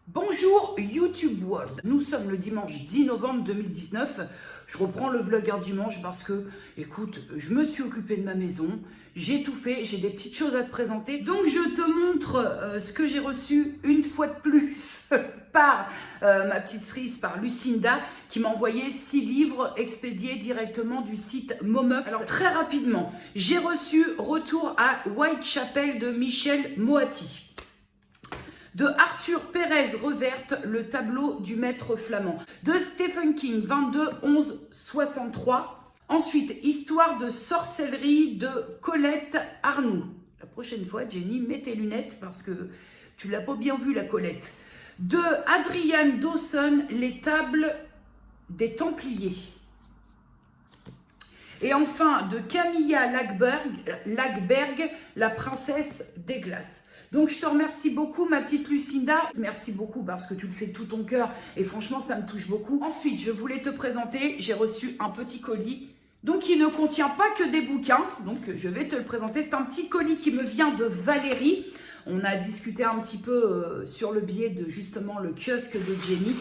Bonjour YouTube World, nous sommes le dimanche 10 novembre 2019. Je reprends le vlog un dimanche parce que, écoute, je me suis occupée de ma maison, j'ai tout fait, j'ai des petites choses à te présenter. Donc je te montre ce que j'ai reçu une fois de plus par ma petite cerise, par Lucinda, qui m'a envoyé 6 livres expédiés directement du site Momox. Alors très rapidement, j'ai reçu Retour à Whitechapel de Michel Moati. De Arthur Pérez Reverte, Le tableau du maître flamand. De Stephen King, 22-11-63. Ensuite, Histoire de sorcellerie de Colette Arnoux. La prochaine fois, Jenny, mets tes lunettes parce que tu l'as pas bien vu, la Colette. De Adrian Dawson, Les tables des Templiers. Et enfin, de Camilla Lackberg, La princesse des glaces. Donc, je te remercie beaucoup, ma petite Lucinda. Merci beaucoup parce que tu le fais de tout ton cœur et franchement, ça me touche beaucoup. Ensuite, je voulais te présenter, j'ai reçu un petit colis. Donc, il ne contient pas que des bouquins. Donc, je vais te le présenter. C'est un petit colis qui me vient de Valérie. On a discuté un petit peu sur le biais de justement le kiosque de Jenny.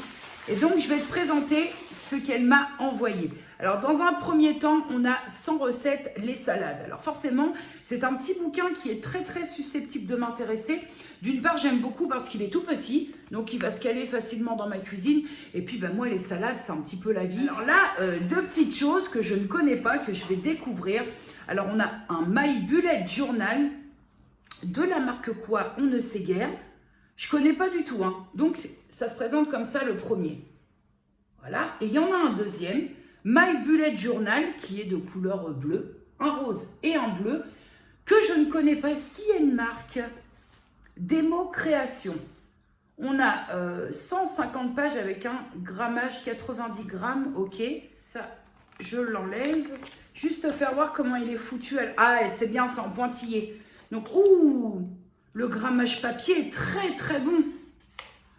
Et donc, je vais te présenter ce qu'elle m'a envoyé. Alors, dans un premier temps, on a 100 recettes, les salades. Alors, forcément, c'est un petit bouquin qui est très, très susceptible de m'intéresser. D'une part, j'aime beaucoup parce qu'il est tout petit, donc il va se caler facilement dans ma cuisine. Et puis, ben, moi, les salades, c'est un petit peu la vie. Alors là, deux petites choses que je ne connais pas, que je vais découvrir. Alors, on a un My Bullet Journal de la marque quoi, on ne sait guère. Je connais pas du tout, hein. Donc ça se présente comme ça le premier. Voilà, et il y en a un deuxième, My Bullet Journal, qui est de couleur bleue, un rose et un bleu, que je ne connais pas. Est-ce qu'il y a une marque? Démo Création. On a 150 pages avec un grammage 90 grammes, ok. Ça, je l'enlève. Juste faire voir comment il est foutu. Ah, c'est bien, c'est en pointillé. Donc, ouh, le grammage papier est très très bon.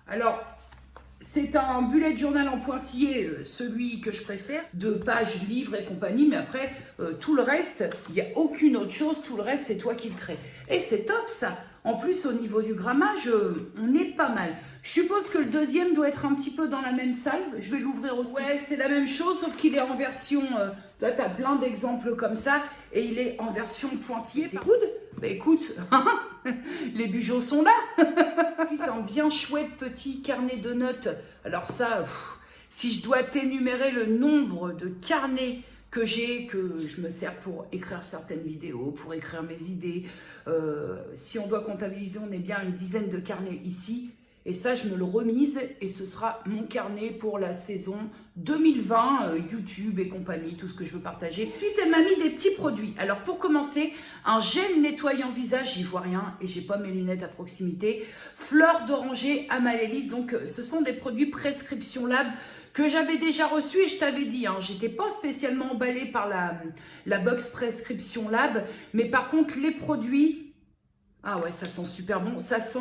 Alors, c'est un bullet journal en pointillé, celui que je préfère, de pages, livres et compagnie. Mais après, tout le reste, il n'y a aucune autre chose. Tout le reste, c'est toi qui le crée. Et c'est top ça. En plus, au niveau du grammage, on est pas mal. Je suppose que le deuxième doit être un petit peu dans la même salve. Je vais l'ouvrir aussi. Ouais, c'est la même chose, sauf qu'il est en version... toi, tu as plein d'exemples comme ça. Et il est en version pointillé. C'est good. Bah écoute, les bugeons sont là. Un bien chouette petit carnet de notes. Alors ça, si je dois t'énumérer le nombre de carnets que j'ai, que je me sers pour écrire certaines vidéos, pour écrire mes idées, si on doit comptabiliser, on est bien une dizaine de carnets ici. Et ça, je me le remise et ce sera mon carnet pour la saison 2020, YouTube et compagnie, tout ce que je veux partager. Ensuite, elle m'a mis des petits produits. Alors, pour commencer, un gel nettoyant visage, j'y vois rien et j'ai pas mes lunettes à proximité. Fleur d'oranger Amaryllis, donc ce sont des produits prescription lab que j'avais déjà reçus et je t'avais dit, hein, j'étais pas spécialement emballée par la box prescription lab, mais par contre, les produits... Ah ouais, ça sent super bon. Ça sent,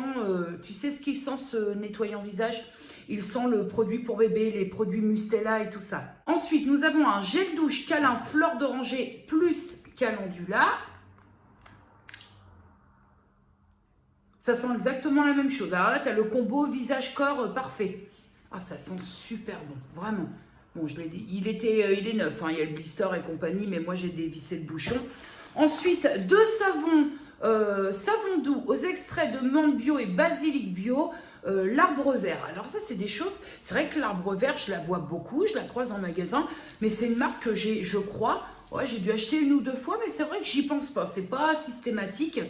tu sais ce qu'il sent ce nettoyant visage? Il sent le produit pour bébé, les produits Mustela et tout ça. Ensuite, nous avons un gel douche câlin fleur d'oranger plus calendula. Ça sent exactement la même chose. Alors là, tu as le combo visage-corps parfait. Ah, ça sent super bon, vraiment. Bon, je l'ai dit, il est neuf, hein, il y a le blister et compagnie, mais moi j'ai dévissé le bouchon. Ensuite, deux savons. Savon doux aux extraits de menthe bio et basilic bio, l'arbre vert. Alors ça, c'est des choses, c'est vrai que l'arbre vert, je la vois beaucoup, je la croise en magasin, mais c'est une marque que j'ai, je crois, ouais, j'ai dû acheter une ou deux fois, mais c'est vrai que j'y pense pas, c'est pas systématique.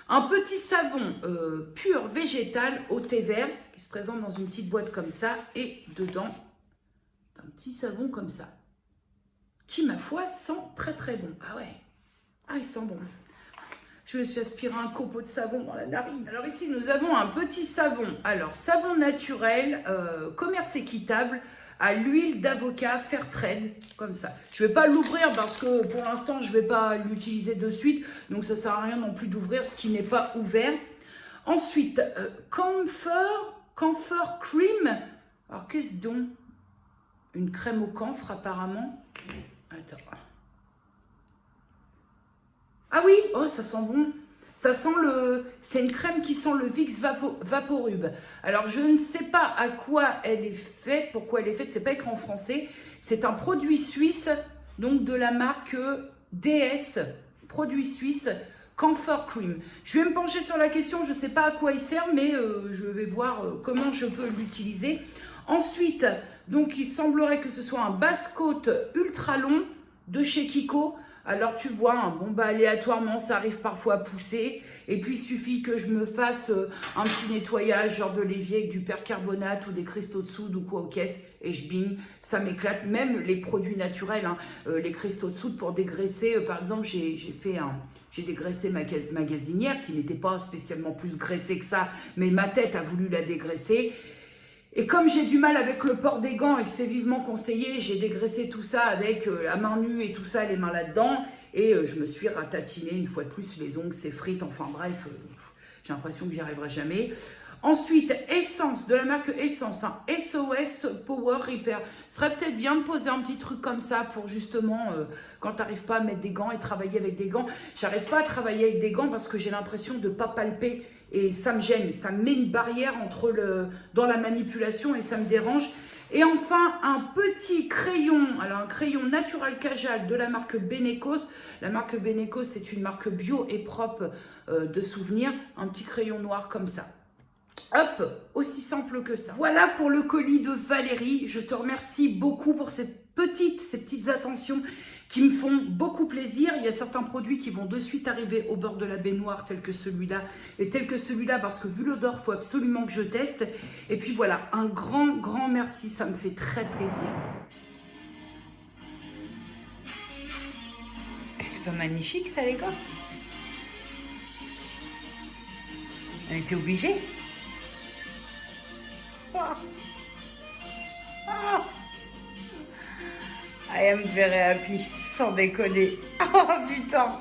Un petit savon pur végétal au thé vert qui se présente dans une petite boîte comme ça et dedans, un petit savon comme ça qui, ma foi, sent très très bon. Ah ouais, ah, il sent bon. Je me suis aspiré un copeau de savon dans la narine. Alors ici, nous avons un petit savon. Alors, savon naturel, commerce équitable, à l'huile d'avocat Fairtrade, comme ça. Je ne vais pas l'ouvrir parce que pour l'instant, je ne vais pas l'utiliser de suite. Donc, ça ne sert à rien non plus d'ouvrir ce qui n'est pas ouvert. Ensuite, Camphor Cream. Alors, qu'est-ce donc? Une crème au camphre, apparemment. Attends. Ah oui, oh ça sent bon. Ça sent c'est une crème qui sent le Vicks Vaporub. Alors, je ne sais pas à quoi elle est faite, pourquoi elle est faite, c'est pas écrit en français. C'est un produit suisse, donc de la marque DS, produit suisse, Comfort Cream. Je vais me pencher sur la question, je ne sais pas à quoi il sert, mais je vais voir comment je peux l'utiliser. Ensuite, donc il semblerait que ce soit un basse-côte ultra long de chez Kiko. Alors tu vois, hein, bon bah aléatoirement ça arrive parfois à pousser. Et puis il suffit que je me fasse un petit nettoyage genre de l'évier avec du percarbonate ou des cristaux de soude ou quoi aux caisses. Et je bing, ça m'éclate. Même les produits naturels, hein, les cristaux de soude pour dégraisser. Par exemple, j'ai dégraissé ma magasinière qui n'était pas spécialement plus graissée que ça. Mais ma tête a voulu la dégraisser. Et comme j'ai du mal avec le port des gants et que c'est vivement conseillé, j'ai dégraissé tout ça avec la main nue et tout ça, les mains là-dedans. Et je me suis ratatiné une fois de plus les ongles, c'est frites, enfin bref, j'ai l'impression que j'y arriverai jamais. Ensuite, essence, de la marque Essence, hein, SOS Power Repair. Ce serait peut-être bien de poser un petit truc comme ça pour justement, quand tu n'arrives pas à mettre des gants et travailler avec des gants. J'arrive pas à travailler avec des gants parce que j'ai l'impression de ne pas palper. Et ça me gêne, ça me met une barrière dans la manipulation et ça me dérange. Et enfin, un petit crayon, alors un crayon Natural Cajal de la marque Benecos. La marque Benecos, c'est une marque bio et propre de souvenirs. Un petit crayon noir comme ça. Hop, aussi simple que ça. Voilà pour le colis de Valérie. Je te remercie beaucoup pour ces petites attentions qui me font beaucoup plaisir. Il y a certains produits qui vont de suite arriver au bord de la baignoire, tel que celui-là, et tel que celui-là, parce que vu l'odeur, il faut absolument que je teste. Et puis voilà, un grand merci, ça me fait très plaisir. C'est pas magnifique ça les gars? On était obligés. I am very happy, sans déconner. Oh putain,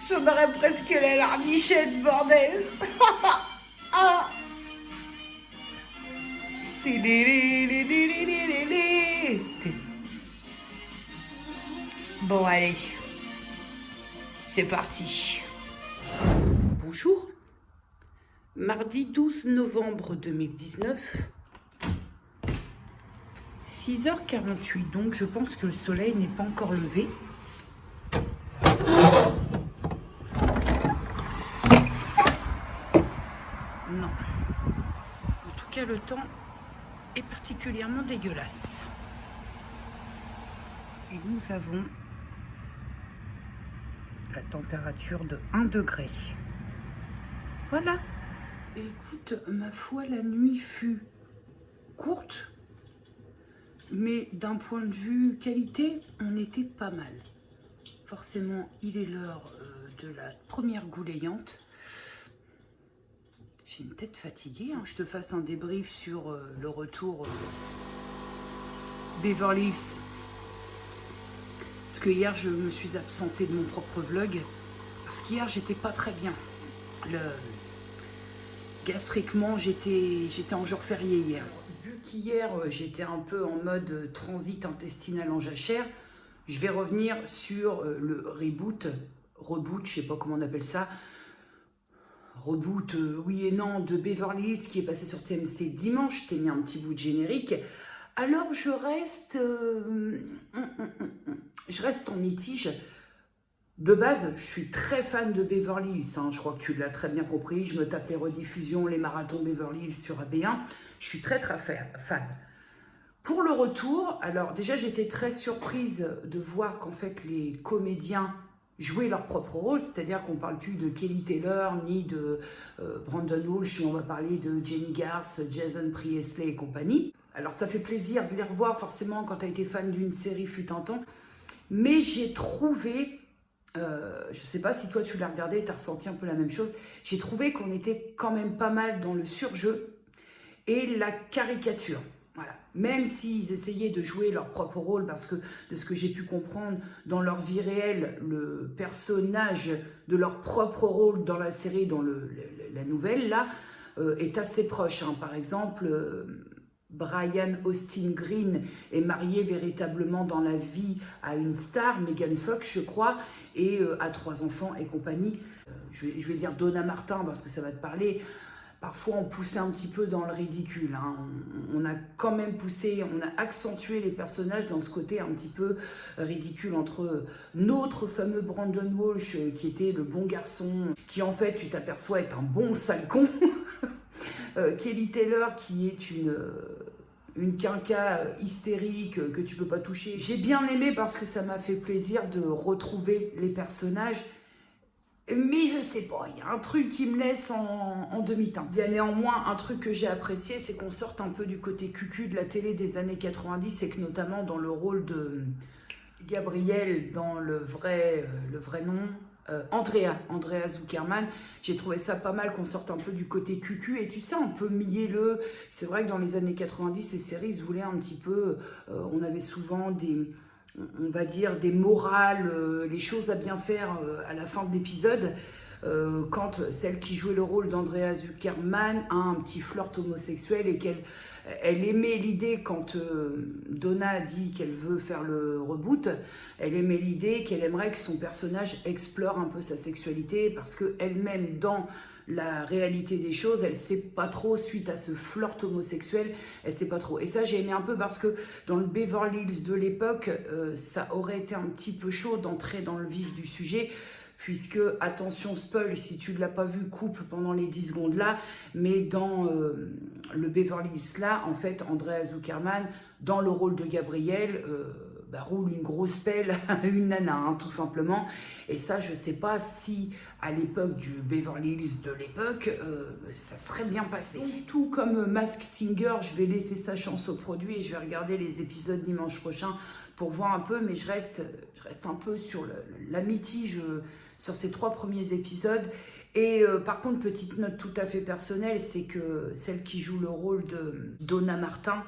j'en aurais presque la larmichette, bordel. Ah. Bon allez, c'est parti. Bonjour, mardi 12 novembre 2019. 6h48, donc je pense que le soleil n'est pas encore levé. Non. En tout cas, le temps est particulièrement dégueulasse. Et nous avons la température de 1 degré. Voilà. Écoute, ma foi, la nuit fut courte. Mais d'un point de vue qualité, on était pas mal. Forcément, il est l'heure de la première goulayante. J'ai une tête fatiguée. Hein. Je te fasse un débrief sur le retour Beverly Hills. Parce que hier, je me suis absentée de mon propre vlog. Parce qu'hier, j'étais pas très bien. Gastriquement, j'étais en jour férié hier. Vu qu'hier, j'étais un peu en mode transit intestinal en jachère, je vais revenir sur le reboot, je sais pas comment on appelle ça, reboot, oui et non, de Beverly Hills qui est passé sur TMC dimanche. Je t'ai mis un petit bout de générique. Alors, je reste en mitige. De base, je suis très fan de Beverly Hills, hein. Je crois que tu l'as très bien compris. Je me tape les rediffusions, les marathons Beverly Hills sur AB1. Je suis très fan. Pour le retour, alors déjà j'étais très surprise de voir qu'en fait les comédiens jouaient leur propre rôle, c'est-à-dire qu'on ne parle plus de Kelly Taylor ni de Brandon Walsh, on va parler de Jenny Garth, Jason Priestley et compagnie. Alors ça fait plaisir de les revoir forcément quand tu as été fan d'une série fut un temps, mais j'ai trouvé... je ne sais pas si toi tu l'as regardé et tu as ressenti un peu la même chose. J'ai trouvé qu'on était quand même pas mal dans le surjeu et la caricature. Voilà. Même s'ils essayaient de jouer leur propre rôle, parce que de ce que j'ai pu comprendre, dans leur vie réelle, le personnage de leur propre rôle dans la série, dans la nouvelle, là, est assez proche. Hein. Par exemple, Brian Austin Green est marié véritablement dans la vie à une star, Megan Fox, je crois, et a 3 enfants et compagnie. Je vais dire Donna Martin parce que ça va te parler. Parfois, on poussait un petit peu dans le ridicule. Hein. On a quand même poussé, on a accentué les personnages dans ce côté un petit peu ridicule entre notre fameux Brandon Walsh, qui était le bon garçon, qui en fait, tu t'aperçois, est un bon sale con. Kelly Taylor, qui est une quinca hystérique que tu peux pas toucher. J'ai bien aimé parce que ça m'a fait plaisir de retrouver les personnages. Mais je sais pas, il y a un truc qui me laisse en demi-teinte. Il y a néanmoins un truc que j'ai apprécié, c'est qu'on sorte un peu du côté cucu de la télé des années 90 et que notamment dans le rôle de Gabriel, dans le vrai nom, Andrea Zuckerman, j'ai trouvé ça pas mal qu'on sorte un peu du côté cucu et tu sais, un peu mielleux. C'est vrai que dans les années 90, ces séries se voulaient un petit peu, on avait souvent on va dire des morales, les choses à bien faire à la fin de l'épisode, quand celle qui jouait le rôle d'Andrea Zuckerman a un petit flirt homosexuel et qu'elle aimait l'idée quand Donna dit qu'elle veut faire le reboot, elle aimait l'idée qu'elle aimerait que son personnage explore un peu sa sexualité parce qu'elle-même dans la réalité des choses, elle sait pas trop suite à ce flirt homosexuel, elle sait pas trop. Et ça, j'ai aimé un peu parce que dans le Beverly Hills de l'époque, ça aurait été un petit peu chaud d'entrer dans le vif du sujet, puisque, attention spoil, si tu ne l'as pas vu, coupe pendant les 10 secondes là, mais dans le Beverly Hills là, en fait, Andrea Zuckerman, dans le rôle de Gabriel, roule une grosse pelle à une nana, hein, tout simplement. Et ça, je sais pas si à l'époque du Beverly Hills de l'époque, ça serait bien passé. Donc, tout comme Masked Singer, je vais laisser sa chance au produit et je vais regarder les épisodes dimanche prochain pour voir un peu, mais je reste un peu sur la mitige sur ces 3 premiers épisodes. Et par contre, petite note tout à fait personnelle, c'est que celle qui joue le rôle de Donna Martin,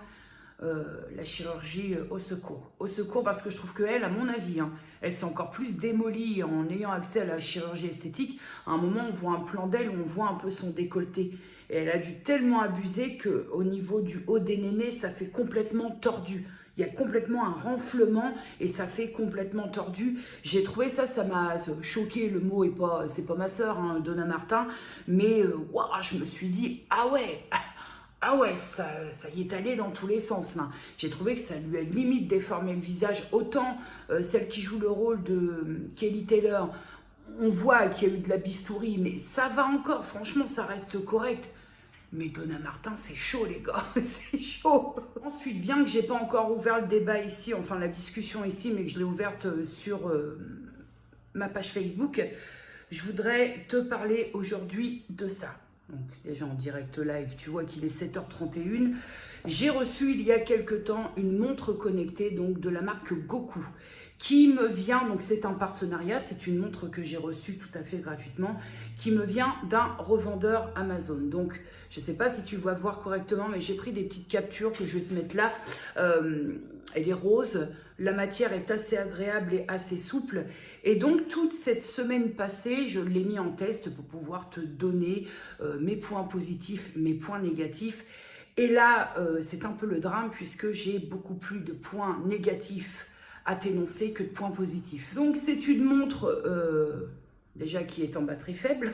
la chirurgie au secours. Au secours parce que je trouve qu'elle, à mon avis, hein, elle s'est encore plus démolie en ayant accès à la chirurgie esthétique. À un moment, on voit un plan d'elle où on voit un peu son décolleté. Et elle a dû tellement abuser qu'au niveau du haut des nénés, ça fait complètement tordu. Il y a complètement un renflement et ça fait complètement tordu. J'ai trouvé ça m'a choqué. Le mot c'est pas ma sœur, hein, Donna Martin, mais je me suis dit, ah ouais, ça y est allé dans tous les sens là. J'ai trouvé que ça lui a limite déformé le visage. Autant celle qui joue le rôle de Kelly Taylor, on voit qu'il y a eu de la bistouri, mais ça va encore, franchement, ça reste correct. Mais Donna Martin, c'est chaud les gars, c'est chaud. Ensuite, bien que j'ai pas encore ouvert le débat ici, enfin la discussion ici, mais que je l'ai ouverte sur ma page Facebook, je voudrais te parler aujourd'hui de ça. Donc déjà en direct live, tu vois qu'il est 7h31. J'ai reçu il y a quelque temps une montre connectée donc de la marque Goku qui me vient, donc c'est un partenariat, c'est une montre que j'ai reçue tout à fait gratuitement, qui me vient d'un revendeur Amazon. Donc je ne sais pas si tu vas voir correctement, mais j'ai pris des petites captures que je vais te mettre là. Elle est rose, la matière est assez agréable et assez souple. Et donc toute cette semaine passée, je l'ai mis en test pour pouvoir te donner mes points positifs, mes points négatifs. Et là, c'est un peu le drame puisque j'ai beaucoup plus de points négatifs à t'énoncer que de points positifs. Donc c'est une montre déjà qui est en batterie faible.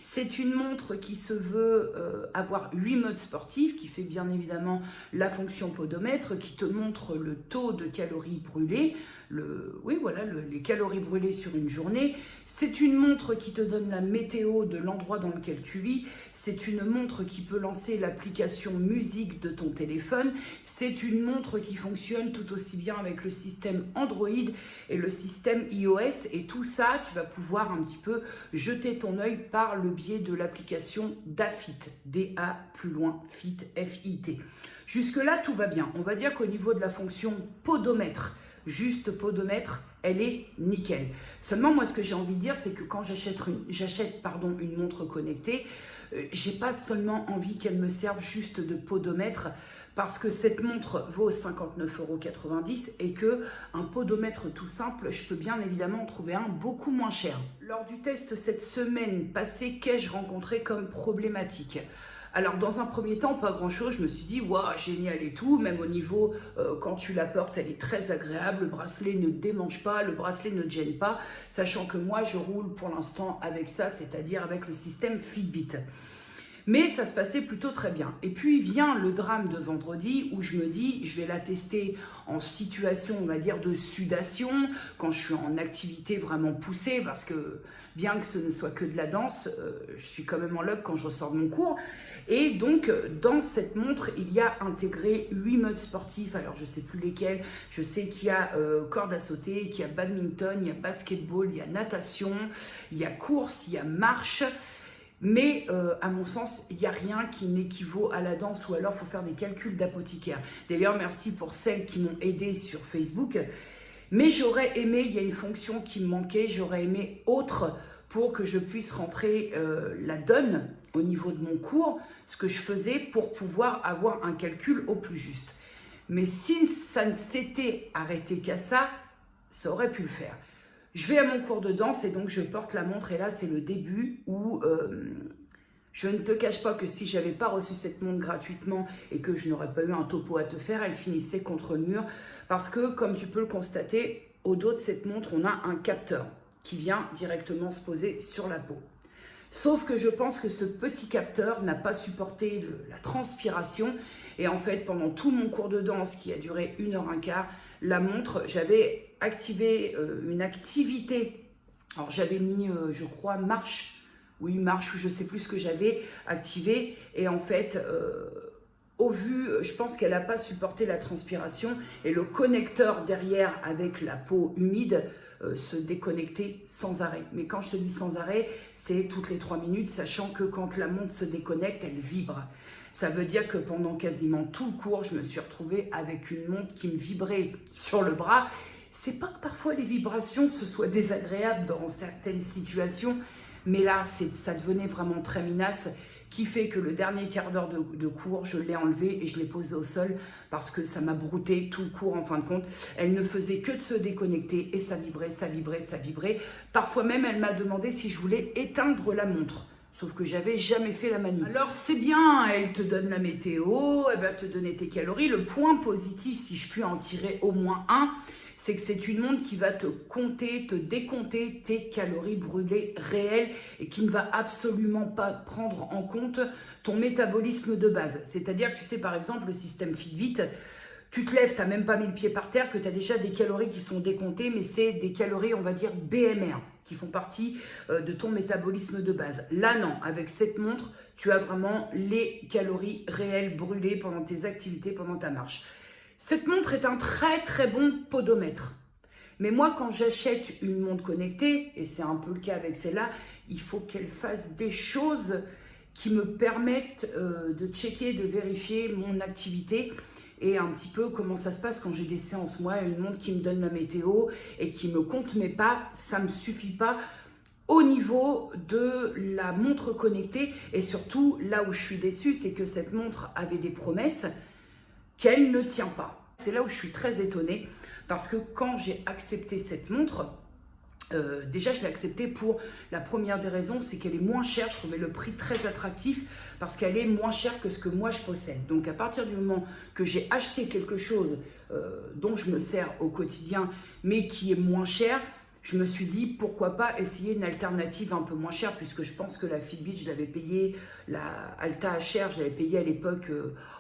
C'est une montre qui se veut avoir 8 modes sportifs, qui fait bien évidemment la fonction podomètre, qui te montre le taux de calories brûlées, les calories brûlées sur une journée. C'est une montre qui te donne la météo de l'endroit dans lequel tu vis. C'est une montre qui peut lancer l'application musique de ton téléphone. C'est une montre qui fonctionne tout aussi bien avec le système Android et le système iOS. Et tout ça, tu vas pouvoir un petit peu jeter ton œil par le biais de l'application DAFIT, D-A plus loin, FIT, F-I-T. Jusque-là, tout va bien. On va dire qu'au niveau de la fonction podomètre, juste podomètre, elle est nickel. Seulement, moi, ce que j'ai envie de dire, c'est que quand j'achète une montre connectée, j'ai pas seulement envie qu'elle me serve juste de podomètre, parce que cette montre vaut 59,90 € et que un podomètre tout simple, je peux bien évidemment en trouver un beaucoup moins cher. Lors du test cette semaine passée, qu'ai-je rencontré comme problématique ? Alors, dans un premier temps, pas grand-chose. Je me suis dit, waouh, génial et tout. Même au niveau, quand tu la portes, elle est très agréable. Le bracelet ne démange pas, le bracelet ne te gêne pas. Sachant que moi, je roule pour l'instant avec ça, c'est-à-dire avec le système Fitbit. Mais ça se passait plutôt très bien. Et puis vient le drame de vendredi où je me dis, je vais la tester en situation, on va dire, de sudation, quand je suis en activité vraiment poussée, parce que bien que ce ne soit que de la danse, je suis quand même en loc quand je ressors de mon cours. Et donc, dans cette montre, il y a intégré 8 modes sportifs. Alors, je ne sais plus lesquels. Je sais qu'il y a corde à sauter, qu'il y a badminton, il y a basketball, il y a natation, il y a course, il y a marche. Mais à mon sens, il n'y a rien qui n'équivaut à la danse ou alors il faut faire des calculs d'apothicaire. D'ailleurs, merci pour celles qui m'ont aidé sur Facebook. Mais j'aurais aimé, il y a une fonction qui me manquait, j'aurais aimé autre pour que je puisse rentrer la donne au niveau de mon cours, ce que je faisais pour pouvoir avoir un calcul au plus juste. Mais si ça ne s'était arrêté qu'à ça, ça aurait pu le faire. Je vais à mon cours de danse et donc je porte la montre et là c'est le début où je ne te cache pas que si je n'avais pas reçu cette montre gratuitement et que je n'aurais pas eu un topo à te faire, elle finissait contre le mur parce que comme tu peux le constater, au dos de cette montre on a un capteur qui vient directement se poser sur la peau. Sauf que je pense que ce petit capteur n'a pas supporté la transpiration et en fait pendant tout mon cours de danse qui a duré 1h15, la montre, j'avais activé une activité. Alors j'avais mis, je crois, marche. Oui, marche, ou je ne sais plus ce que j'avais activé. Et en fait, au vu, je pense qu'elle n'a pas supporté la transpiration. Et le connecteur derrière avec la peau humide se déconnectait sans arrêt. Mais quand je te dis sans arrêt, c'est toutes les 3 minutes, sachant que quand la montre se déconnecte, elle vibre. Ça veut dire que pendant quasiment tout le cours, je me suis retrouvée avec une montre qui me vibrait sur le bras. C'est pas que parfois les vibrations ce soit désagréable dans certaines situations, mais là, ça devenait vraiment très minace, qui fait que le dernier quart d'heure de cours, je l'ai enlevée et je l'ai posée au sol parce que ça m'a brouté tout le cours en fin de compte. Elle ne faisait que de se déconnecter et ça vibrait, ça vibrait, ça vibrait. Parfois même, elle m'a demandé si je voulais éteindre la montre. Sauf que j'avais jamais fait la manip. Alors c'est bien, elle te donne la météo, elle va te donner tes calories. Le point positif, si je puis en tirer au moins un, c'est que c'est une montre qui va te compter, te décompter tes calories brûlées réelles et qui ne va absolument pas prendre en compte ton métabolisme de base. C'est-à-dire que tu sais par exemple le système Fitbit, tu te lèves, tu n'as même pas mis le pied par terre, que tu as déjà des calories qui sont décomptées, mais c'est des calories, on va dire, BMR, qui font partie de ton métabolisme de base. Là, non, avec cette montre, tu as vraiment les calories réelles brûlées pendant tes activités, pendant ta marche. Cette montre est un très très bon podomètre. Mais moi, quand j'achète une montre connectée, et c'est un peu le cas avec celle-là, il faut qu'elle fasse des choses qui me permettent de checker, de vérifier mon activité et un petit peu comment ça se passe quand j'ai des séances. Moi, une montre qui me donne la météo et qui me compte mes pas, ça ne me suffit pas au niveau de la montre connectée. Et surtout, là où je suis déçue, c'est que cette montre avait des promesses qu'elle ne tient pas. C'est là où je suis très étonnée parce que quand j'ai accepté cette montre, déjà je l'ai acceptée pour la première des raisons, c'est qu'elle est moins chère. Je trouvais le prix très attractif parce qu'elle est moins chère que ce que moi je possède. Donc à partir du moment que j'ai acheté quelque chose dont je me sers au quotidien mais qui est moins cher, je me suis dit pourquoi pas essayer une alternative un peu moins chère, puisque je pense que la Fitbit, je l'avais payée, la Alta HR, je l'avais payée à l'époque,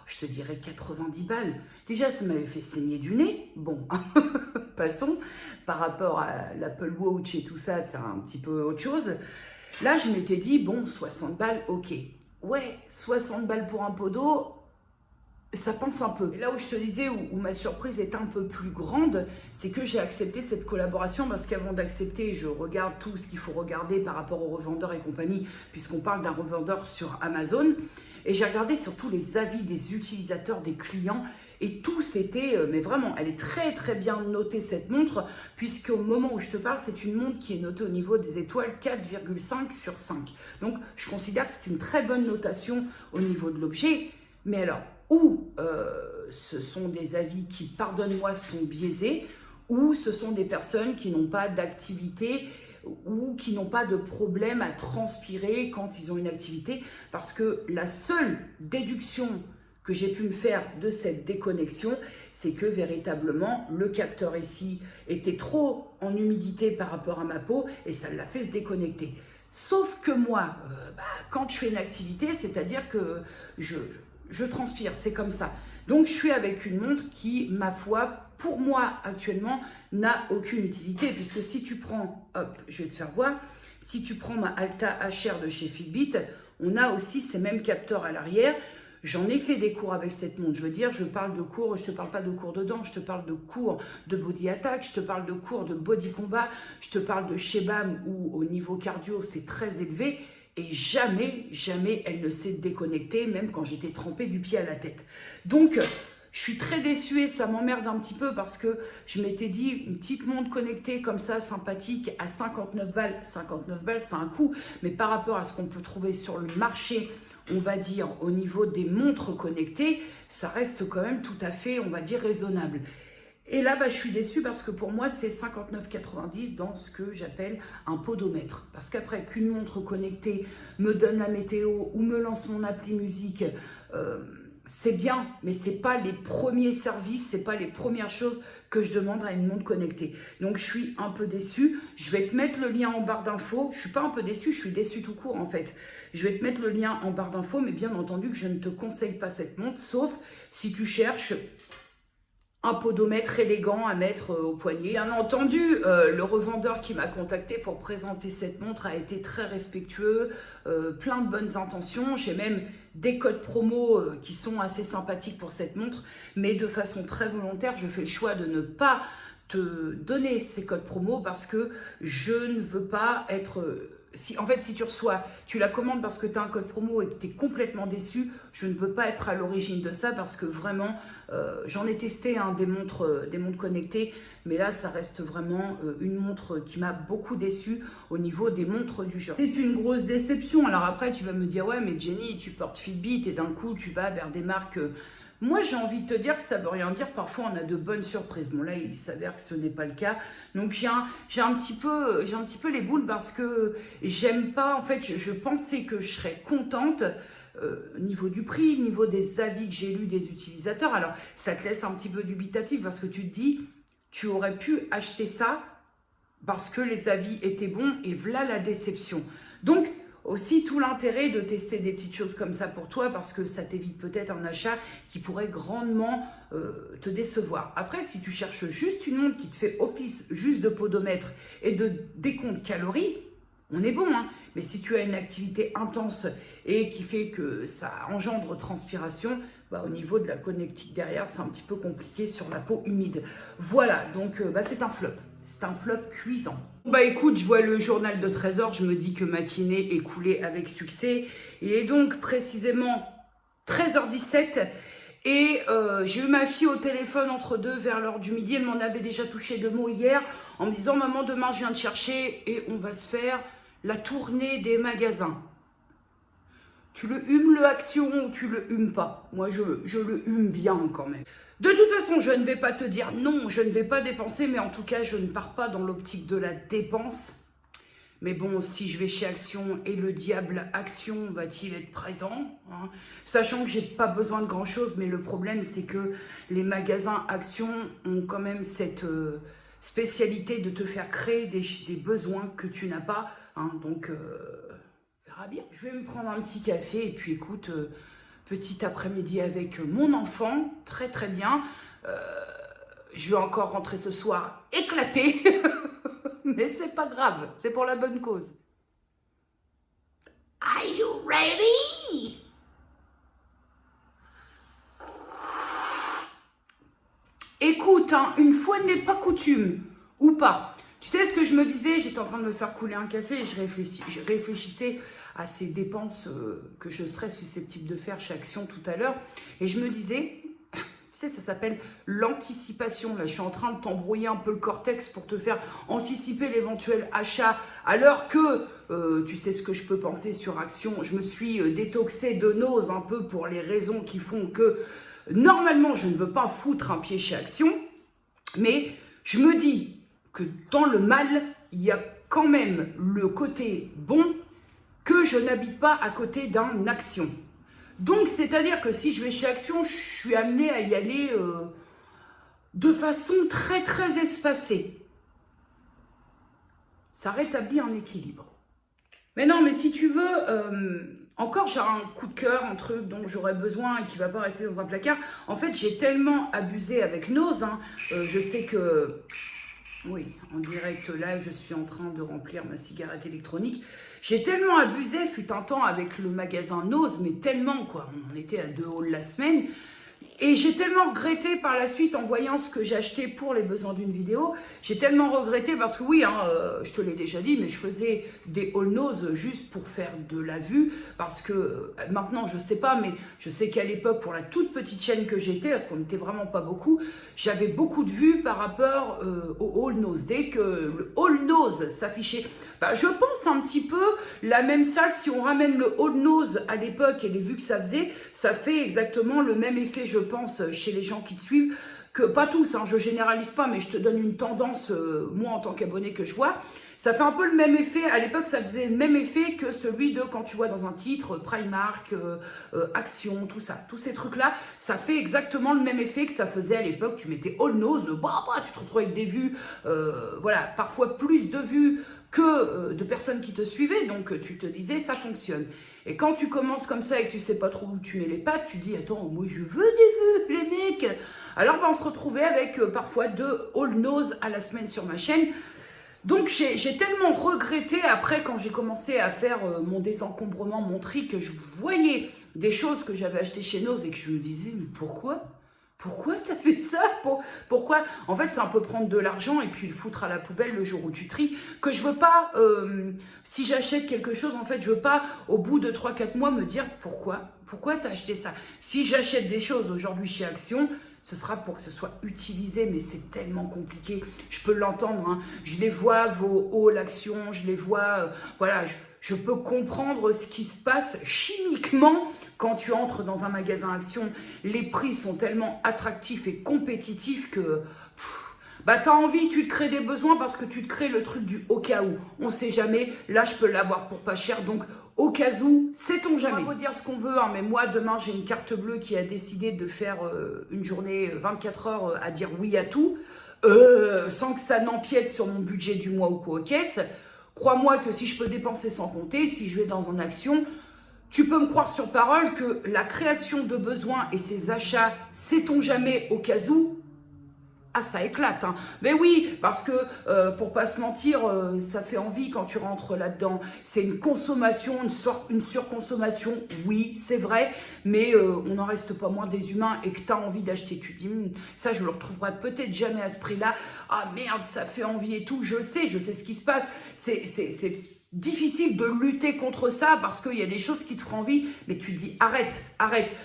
je te dirais 90 balles. Déjà, ça m'avait fait saigner du nez. Bon, passons. Par rapport à l'Apple Watch et tout ça, c'est un petit peu autre chose. Là, je m'étais dit, bon, 60 balles, ok. Ouais, 60 balles pour un pot d'eau, ça pense un peu. Et là où je te disais, où ma surprise est un peu plus grande, c'est que j'ai accepté cette collaboration parce qu'avant d'accepter, je regarde tout ce qu'il faut regarder par rapport aux revendeurs et compagnie, puisqu'on parle d'un revendeur sur Amazon. Et j'ai regardé surtout les avis des utilisateurs, des clients, et tout c'était, mais vraiment, elle est très très bien notée cette montre, puisqu'au moment où je te parle, c'est une montre qui est notée au niveau des étoiles 4,5 sur 5. Donc je considère que c'est une très bonne notation au niveau de l'objet. Mais alors, ou ce sont des avis qui, pardonne-moi, sont biaisés, ou ce sont des personnes qui n'ont pas d'activité ou qui n'ont pas de problème à transpirer quand ils ont une activité, parce que la seule déduction que j'ai pu me faire de cette déconnexion, c'est que véritablement le capteur ici était trop en humidité par rapport à ma peau et ça l'a fait se déconnecter. Sauf que moi, quand je fais une activité, c'est-à-dire que je transpire, c'est comme ça. Donc je suis avec une montre qui, ma foi, pour moi actuellement, n'a aucune utilité, puisque si tu prends, hop, je vais te faire voir, si tu prends ma Alta HR de chez Fitbit, on a aussi ces mêmes capteurs à l'arrière. J'en ai fait des cours avec cette montre, je veux dire, je parle de cours, je te parle pas de cours de danse, je te parle de cours de body attack, je te parle de cours de body combat, je te parle de Shebam où au niveau cardio c'est très élevé et jamais, jamais elle ne s'est déconnectée, même quand j'étais trempée du pied à la tête. Donc, je suis très déçue et ça m'emmerde un petit peu parce que je m'étais dit une petite montre connectée comme ça, sympathique, à 59 balles. 59 balles, c'est un coût, mais par rapport à ce qu'on peut trouver sur le marché, on va dire au niveau des montres connectées, ça reste quand même tout à fait, on va dire, raisonnable. Et là, je suis déçue parce que pour moi, c'est 59,90 dans ce que j'appelle un podomètre. Parce qu'après, qu'une montre connectée me donne la météo ou me lance mon appli musique, c'est bien, mais ce n'est pas les premiers services, ce n'est pas les premières choses que je demande à une montre connectée. Donc, je suis un peu déçue. Je vais te mettre le lien en barre d'infos. Je ne suis pas un peu déçue, je suis déçue tout court en fait. Je vais te mettre le lien en barre d'infos, mais bien entendu que je ne te conseille pas cette montre, sauf si tu cherches un podomètre élégant à mettre au poignet. Bien entendu, le revendeur qui m'a contacté pour présenter cette montre a été très respectueux, plein de bonnes intentions. J'ai même des codes promo qui sont assez sympathiques pour cette montre, mais de façon très volontaire, je fais le choix de ne pas te donner ces codes promo parce que je ne veux pas être... En fait, si tu reçois, tu la commandes parce que tu as un code promo et que tu es complètement déçu, je ne veux pas être à l'origine de ça parce que vraiment, j'en ai testé des montres connectées, mais là, ça reste vraiment une montre qui m'a beaucoup déçue au niveau des montres du genre. C'est une grosse déception. Alors après, tu vas me dire, ouais, mais Jenny, tu portes Fitbit et d'un coup, tu vas vers des marques... Moi, j'ai envie de te dire que ça ne veut rien dire. Parfois, on a de bonnes surprises. Bon, là, il s'avère que ce n'est pas le cas. Donc, j'ai un petit peu les boules parce que j'aime pas. En fait, je pensais que je serais contente au niveau du prix, au niveau des avis que j'ai lus des utilisateurs. Alors, ça te laisse un petit peu dubitatif parce que tu te dis, tu aurais pu acheter ça parce que les avis étaient bons et voilà la déception. Donc, aussi tout l'intérêt de tester des petites choses comme ça pour toi parce que ça t'évite peut-être un achat qui pourrait grandement te décevoir. Après, si tu cherches juste une montre qui te fait office juste de podomètre et de décompte calories, on est bon, hein. Mais si tu as une activité intense et qui fait que ça engendre transpiration, au niveau de la connectique derrière, c'est un petit peu compliqué sur la peau humide. Voilà, donc c'est un flop. C'est un flop cuisant. Écoute, je vois le journal de Trésor, je me dis que matinée est coulée avec succès. Il est donc précisément 13h17 et j'ai eu ma fille au téléphone entre deux vers l'heure du midi. Elle m'en avait déjà touché 2 mots hier en me disant « Maman, demain je viens te chercher et on va se faire la tournée des magasins. » Tu le humes le Action ou tu le humes pas? Moi, je le hume bien quand même. De toute façon, je ne vais pas te dire non, je ne vais pas dépenser, mais en tout cas, je ne pars pas dans l'optique de la dépense. Mais bon, si je vais chez Action et le diable Action va-t-il être présent, hein, sachant que j'ai pas besoin de grand-chose, mais le problème, c'est que les magasins Action ont quand même cette spécialité de te faire créer des besoins que tu n'as pas. Hein, donc... bien. Je vais me prendre un petit café et puis écoute, petit après-midi avec mon enfant, très très bien. Je vais encore rentrer ce soir éclaté, mais c'est pas grave, c'est pour la bonne cause. Are you ready? Écoute, hein, une fois n'est pas coutume, ou pas. Tu sais ce que je me disais? J'étais en train de me faire couler un café et je réfléchissais à ces dépenses que je serais susceptible de faire chez Action tout à l'heure. Et je me disais, tu sais, ça s'appelle l'anticipation. Là, je suis en train de t'embrouiller un peu le cortex pour te faire anticiper l'éventuel achat. Alors que, tu sais ce que je peux penser sur Action. Je me suis détoxée de nausées un peu pour les raisons qui font que, normalement, je ne veux pas foutre un pied chez Action. Mais je me dis que dans le mal, il y a quand même le côté bon que je n'habite pas à côté d'un Action. Donc, c'est-à-dire que si je vais chez Action, je suis amenée à y aller de façon très très espacée. Ça rétablit un équilibre. Mais non, mais si tu veux, encore j'ai un coup de cœur, un truc dont j'aurais besoin et qui ne va pas rester dans un placard. En fait, j'ai tellement abusé avec Nose, hein, je sais que, oui, en direct là, je suis en train de remplir ma cigarette électronique. J'ai tellement abusé, fut un temps avec le magasin Nose, mais tellement quoi, on était à 2 hauls la semaine. Et j'ai tellement regretté par la suite en voyant ce que j'ai acheté pour les besoins d'une vidéo. J'ai tellement regretté parce que oui, hein, je te l'ai déjà dit, mais je faisais des all nose juste pour faire de la vue. Parce que maintenant, je sais pas, mais je sais qu'à l'époque, pour la toute petite chaîne que j'étais, parce qu'on n'était vraiment pas beaucoup, j'avais beaucoup de vues par rapport au all nose. Dès que le all nose s'affichait, bah, je pense un petit peu la même salle, si on ramène le all nose à l'époque et les vues que ça faisait, ça fait exactement le même effet, je pense, chez les gens qui te suivent, que pas tous, hein, je généralise pas, mais je te donne une tendance, moi en tant qu'abonné que je vois, ça fait un peu le même effet, à l'époque ça faisait le même effet que celui de quand tu vois dans un titre, Primark, Action, tout ça, tous ces trucs-là, ça fait exactement le même effet que ça faisait à l'époque, tu mettais all nose, tu te retrouves avec des vues, voilà, parfois plus de vues que de personnes qui te suivaient, donc tu te disais ça fonctionne. Et quand tu commences comme ça et que tu sais pas trop où tu mets les pattes, tu dis attends, moi je veux des vues les mecs. Alors on se retrouvait avec parfois 2 all nose à la semaine sur ma chaîne. Donc j'ai tellement regretté après quand j'ai commencé à faire mon désencombrement, mon tri, que je voyais des choses que j'avais achetées chez Nose et que je me disais mais pourquoi ? Pourquoi t'as fait ça? Pourquoi? En fait, c'est un peu prendre de l'argent et puis le foutre à la poubelle le jour où tu tries. Que je veux pas, si j'achète quelque chose, en fait, je veux pas, au bout de 3-4 mois, me dire pourquoi? Pourquoi t'as acheté ça? Si j'achète des choses aujourd'hui chez Action, ce sera pour que ce soit utilisé, mais c'est tellement compliqué. Je peux l'entendre, hein. Je les vois, vos hauts, l'Action, je les vois, voilà, je peux comprendre ce qui se passe chimiquement quand tu entres dans un magasin Action. Les prix sont tellement attractifs et compétitifs que bah, tu as envie, tu te crées des besoins parce que tu te crées le truc du au cas où. On ne sait jamais, là je peux l'avoir pour pas cher, donc au cas où, sait-on jamais. On peut dire ce qu'on veut, hein, mais moi demain j'ai une carte bleue qui a décidé de faire une journée 24 heures à dire oui à tout, sans que ça n'empiète sur mon budget du mois ou quoi aux caisses. Crois-moi que si je peux dépenser sans compter, si je vais dans une Action, tu peux me croire sur parole que la création de besoins et ces achats, sait-on jamais au cas où, ah ça éclate, hein. Mais oui, parce que pour pas se mentir, ça fait envie quand tu rentres là-dedans. C'est une consommation, une surconsommation, oui, c'est vrai, mais on n'en reste pas moins des humains et que tu as envie d'acheter. Tu dis, ça je le retrouverai peut-être jamais à ce prix-là. Ah merde, ça fait envie et tout. Je sais ce qui se passe. C'est difficile de lutter contre ça parce qu'il y a des choses qui te font envie, mais tu te dis arrête.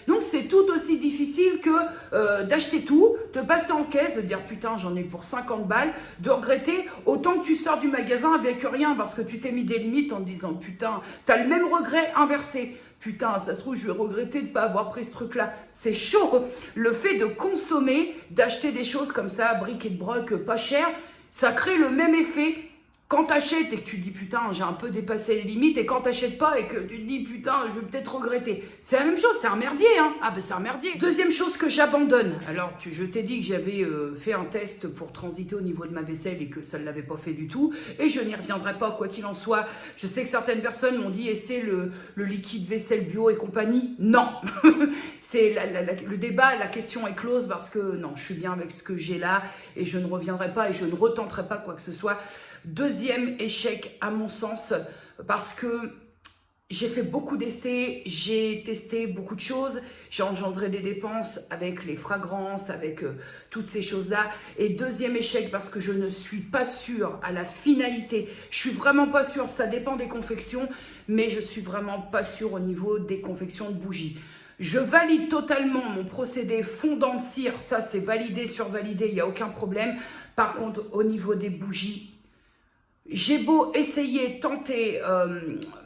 Donc c'est tout aussi difficile que d'acheter tout, de passer en caisse, de dire putain j'en ai pour 50 balles, de regretter autant que tu sors du magasin avec rien parce que tu t'es mis des limites en te disant putain, t'as le même regret inversé. Putain, ça se trouve, je vais regretter de ne pas avoir pris ce truc-là. C'est chaud. Le fait de consommer, d'acheter des choses comme ça, bric et de broc, pas cher, ça crée le même effet. Quand t'achètes et que tu te dis putain j'ai un peu dépassé les limites, et quand t'achètes pas et que tu te dis putain je vais peut-être regretter, c'est la même chose, c'est un merdier hein. Ah ben c'est un merdier. Deuxième chose que j'abandonne, alors je t'ai dit que j'avais fait un test pour transiter au niveau de ma vaisselle et que ça ne l'avait pas fait du tout, et je n'y reviendrai pas quoi qu'il en soit. Je sais que certaines personnes m'ont dit essaie le liquide vaisselle bio et compagnie, non. C'est le débat, la question est close parce que non, je suis bien avec ce que j'ai là et je ne reviendrai pas et je ne retenterai pas quoi que ce soit. Deuxième échec à mon sens, parce que j'ai fait beaucoup d'essais, j'ai testé beaucoup de choses, j'ai engendré des dépenses avec les fragrances, avec toutes ces choses-là. Et deuxième échec parce que je ne suis pas sûre à la finalité, je suis vraiment pas sûre, ça dépend des confections, mais je suis vraiment pas sûre au niveau des confections de bougies. Je valide totalement mon procédé fondant de cire, ça c'est validé, survalidé, il n'y a aucun problème. Par contre, au niveau des bougies, j'ai beau essayer, tenter,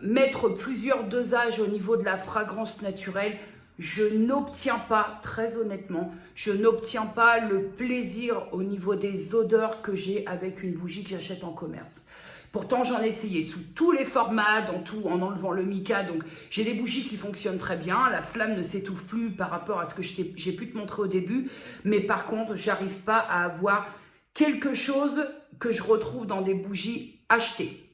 mettre plusieurs dosages au niveau de la fragrance naturelle, je n'obtiens pas, très honnêtement, je n'obtiens pas le plaisir au niveau des odeurs que j'ai avec une bougie que j'achète en commerce. Pourtant, j'en ai essayé sous tous les formats, dans tout, en enlevant le mica. Donc, j'ai des bougies qui fonctionnent très bien. La flamme ne s'étouffe plus par rapport à ce que j'ai pu te montrer au début. Mais par contre, j'arrive pas à avoir quelque chose que je retrouve dans des bougies achetées.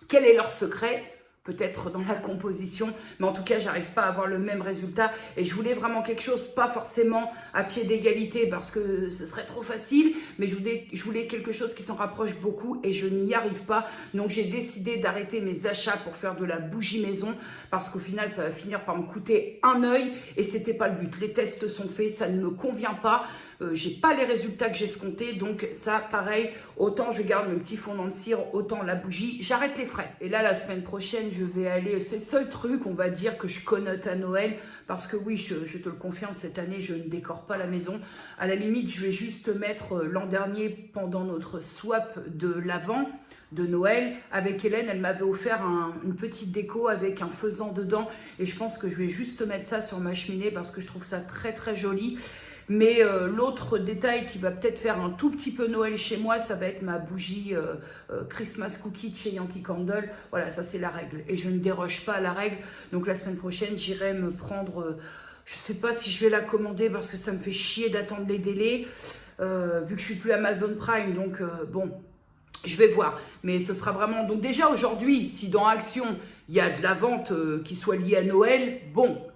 Quel est leur secret ? Peut-être dans la composition, mais en tout cas, j'arrive pas à avoir le même résultat. Et je voulais vraiment quelque chose, pas forcément à pied d'égalité, parce que ce serait trop facile, mais je voulais quelque chose qui s'en rapproche beaucoup, et je n'y arrive pas. Donc, j'ai décidé d'arrêter mes achats pour faire de la bougie maison, parce qu'au final, ça va finir par me coûter un œil, et c'était pas le but. Les tests sont faits, ça ne me convient pas. J'ai pas les résultats que j'escomptais, donc ça, pareil, autant je garde le petit fondant de cire, autant la bougie, j'arrête les frais. Et là, la semaine prochaine, je vais aller, c'est le seul truc, on va dire, que je connote à Noël, parce que oui, je te le confirme, cette année, je ne décore pas la maison. À la limite, je vais juste mettre l'an dernier, pendant notre swap de l'Avent, de Noël, avec Hélène, elle m'avait offert une petite déco avec un faisan dedans, et je pense que je vais juste mettre ça sur ma cheminée, parce que je trouve ça très très joli. Mais l'autre détail qui va peut-être faire un tout petit peu Noël chez moi, ça va être ma bougie Christmas Cookie de chez Yankee Candle. Voilà, ça c'est la règle. Et je ne déroge pas à la règle. Donc la semaine prochaine, j'irai me prendre... je ne sais pas si je vais la commander parce que ça me fait chier d'attendre les délais. Vu que je suis plus Amazon Prime, donc bon, je vais voir. Mais ce sera vraiment... Donc déjà aujourd'hui, si dans Action, il y a de la vente qui soit liée à Noël, bon,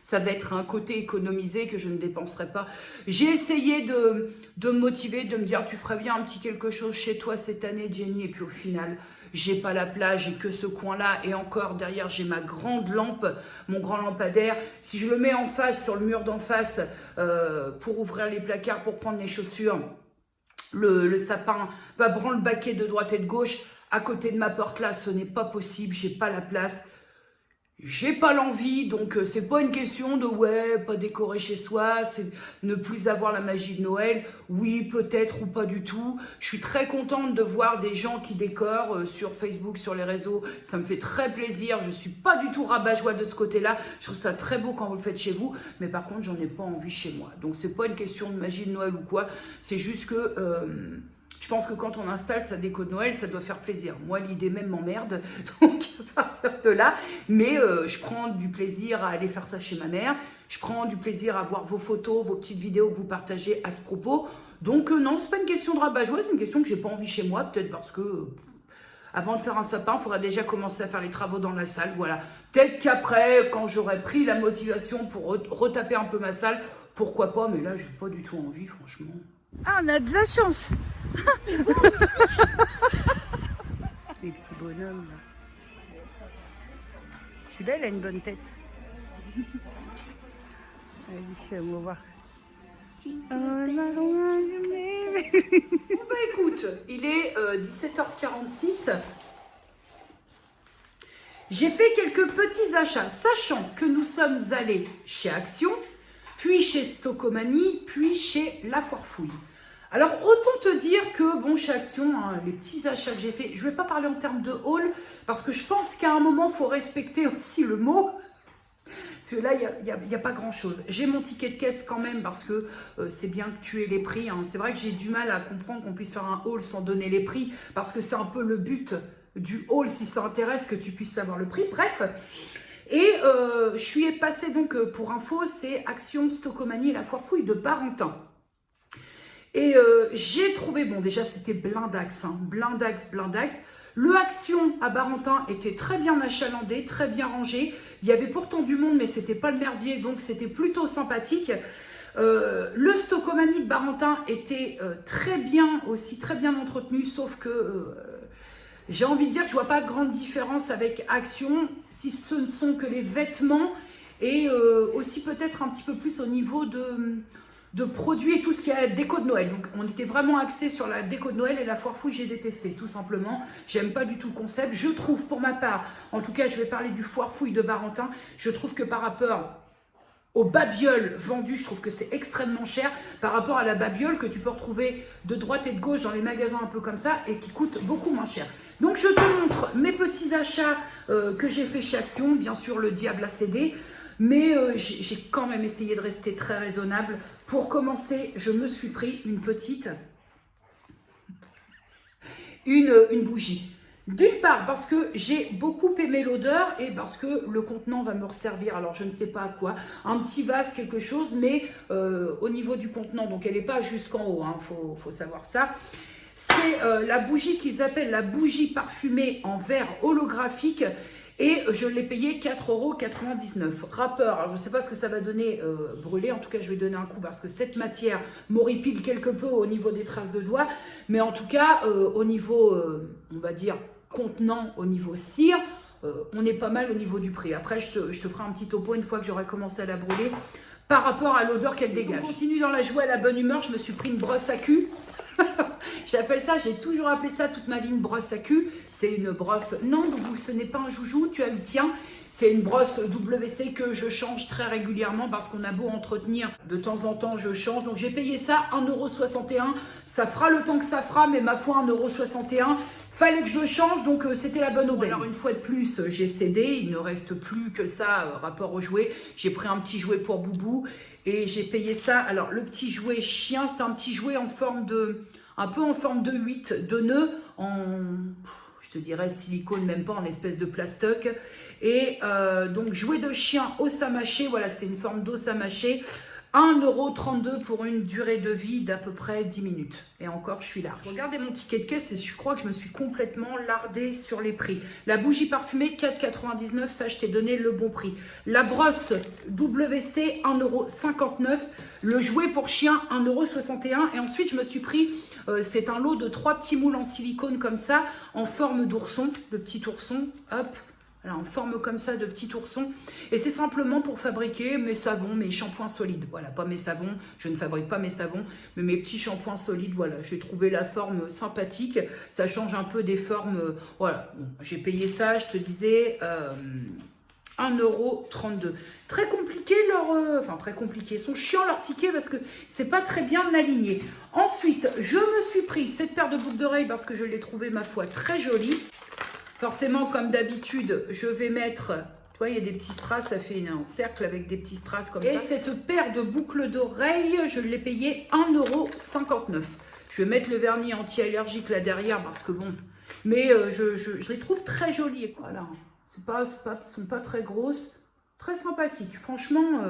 ça va être un côté économisé que je ne dépenserai pas. J'ai essayé de me motiver, de me dire tu ferais bien un petit quelque chose chez toi cette année, Jenny. Et puis au final, j'ai pas la plage, j'ai que ce coin-là. Et encore derrière, j'ai ma grande lampe, mon grand lampadaire. Si je le mets en face, sur le mur d'en face, pour ouvrir les placards, pour prendre les chaussures, le sapin va branle-baquer de droite et de gauche. À côté de ma porte là, ce n'est pas possible, j'ai pas la place. J'ai pas l'envie, donc c'est pas une question de ouais, pas décorer chez soi, c'est ne plus avoir la magie de Noël. Oui, peut-être ou pas du tout. Je suis très contente de voir des gens qui décorent sur Facebook, sur les réseaux. Ça me fait très plaisir. Je suis pas du tout rabat-joie de ce côté-là. Je trouve ça très beau quand vous le faites chez vous, mais par contre, j'en ai pas envie chez moi. Donc c'est pas une question de magie de Noël ou quoi. C'est juste que je pense que quand on installe sa déco de Noël, ça doit faire plaisir. Moi, l'idée même m'emmerde, donc à partir de là. Mais je prends du plaisir à aller faire ça chez ma mère. Je prends du plaisir à voir vos photos, vos petites vidéos que vous partagez à ce propos. Donc non, c'est pas une question de rabat-joie, c'est une question que j'ai pas envie chez moi. Peut-être parce que avant de faire un sapin, il faudra déjà commencer à faire les travaux dans la salle. Voilà. Peut-être qu'après, quand j'aurai pris la motivation pour retaper un peu ma salle, pourquoi pas. Mais là, j'ai pas du tout envie, franchement. Ah, on a de la chance. Les petits bonhommes. Celui-là, il a une bonne tête. Vas-y, on va voir. Bon bah écoute, il est 17h46. J'ai fait quelques petits achats, sachant que nous sommes allés chez Action, puis chez Stocomanie, puis chez La Foire Fouille. Alors, autant te dire que, bon, chez Action, hein, les petits achats que j'ai faits, je ne vais pas parler en termes de haul, parce que je pense qu'à un moment, il faut respecter aussi le mot. Parce que là, il n'y a pas grand-chose. J'ai mon ticket de caisse quand même, parce que c'est bien que tu aies les prix. Hein. C'est vrai que j'ai du mal à comprendre qu'on puisse faire un haul sans donner les prix, parce que c'est un peu le but du haul, si ça intéresse, que tu puisses savoir le prix. Bref. Et je suis passée donc, pour info, c'est Action, Stocomanie et La Foire Fouille de Barentin. Et j'ai trouvé, bon déjà c'était blindax, hein, blindax. Le Action à Barentin était très bien achalandé, très bien rangé. Il y avait pourtant du monde, mais c'était pas le merdier, donc c'était plutôt sympathique. Le Stocomanie de Barentin était très bien aussi, très bien entretenu, sauf que j'ai envie de dire que je vois pas grande différence avec Action, si ce ne sont que les vêtements et aussi peut-être un petit peu plus au niveau de produits et tout ce qui est déco de Noël. Donc on était vraiment axé sur la déco de Noël et La Foire Fouille, j'ai détesté tout simplement. J'aime pas du tout le concept. Je trouve pour ma part, en tout cas je vais parler du Foire Fouille de Barentin, je trouve que par rapport aux babioles vendues, je trouve que c'est extrêmement cher par rapport à la babiole que tu peux retrouver de droite et de gauche dans les magasins un peu comme ça et qui coûte beaucoup moins cher. Donc je te montre mes petits achats que j'ai fait chez Action, bien sûr le diable a cédé. Mais j'ai quand même essayé de rester très raisonnable. Pour commencer, je me suis pris une petite une bougie. D'une part, parce que j'ai beaucoup aimé l'odeur et parce que le contenant va me resservir. Alors, je ne sais pas à quoi. Un petit vase, quelque chose, mais au niveau du contenant. Donc, elle n'est pas jusqu'en haut, hein, faut savoir ça. C'est la bougie qu'ils appellent la bougie parfumée en verre holographique. Et je l'ai payé 4,99 €. Rappeur, alors je ne sais pas ce que ça va donner brûlé. En tout cas, je vais donner un coup parce que cette matière m'horripile quelque peu au niveau des traces de doigts. Mais en tout cas, au niveau, on va dire, contenant, au niveau cire, on est pas mal au niveau du prix. Après, je te ferai un petit topo une fois que j'aurai commencé à la brûler par rapport à l'odeur qu'elle dégage. On continue dans la joie à la bonne humeur. Je me suis pris une brosse à cul. J'appelle ça, j'ai toujours appelé ça toute ma vie une brosse à cul. C'est une brosse, non, ce n'est pas un joujou, tu as eu le tien. C'est une brosse WC que je change très régulièrement parce qu'on a beau entretenir, de temps en temps je change. Donc j'ai payé ça 1,61 €. Ça fera le temps que ça fera, mais ma foi 1,61 €. Fallait que je le change, donc c'était la bonne aubaine. Alors une fois de plus, j'ai cédé, il ne reste plus que ça rapport au jouet. J'ai pris un petit jouet pour Boubou et j'ai payé ça. Alors le petit jouet chien, c'est un petit jouet en forme de, un peu en forme de 8, de nœud, en, je te dirais silicone, même pas en espèce de plastoc. Et donc jouet de chien, os à mâcher, voilà, c'est une forme d'os à mâcher. 1,32 € pour une durée de vie d'à peu près 10 minutes. Et encore, je suis large. Regardez mon ticket de caisse et je crois que je me suis complètement lardée sur les prix. La bougie parfumée, 4,99 €, ça, je t'ai donné le bon prix. La brosse WC, 1,59 €. Le jouet pour chien, 1,61 €. Et ensuite, je me suis pris, c'est un lot de 3 petits moules en silicone comme ça, en forme d'ourson. Le petit ourson, hop. Voilà, en forme comme ça de petit ourson. Et c'est simplement pour fabriquer mes savons, mes shampoings solides. Voilà, pas mes savons, je ne fabrique pas mes savons, mais mes petits shampoings solides. Voilà, j'ai trouvé la forme sympathique. Ça change un peu des formes. Voilà, bon, j'ai payé ça, je te disais, 1,32 €. Très compliqué enfin très compliqué. Ils sont chiants leurs tickets parce que c'est pas très bien aligné. Ensuite, je me suis pris cette paire de boucles d'oreilles parce que je l'ai trouvée, ma foi, très jolie. Forcément, comme d'habitude, je vais mettre, tu vois, il y a des petits strass, ça fait un cercle avec des petits strass comme ça. Et cette paire de boucles d'oreilles, je l'ai payée 1,59 €. Je vais mettre le vernis anti-allergique là derrière parce que bon, mais je les trouve très jolies. Voilà, sont pas très grosses, très sympathiques. Franchement,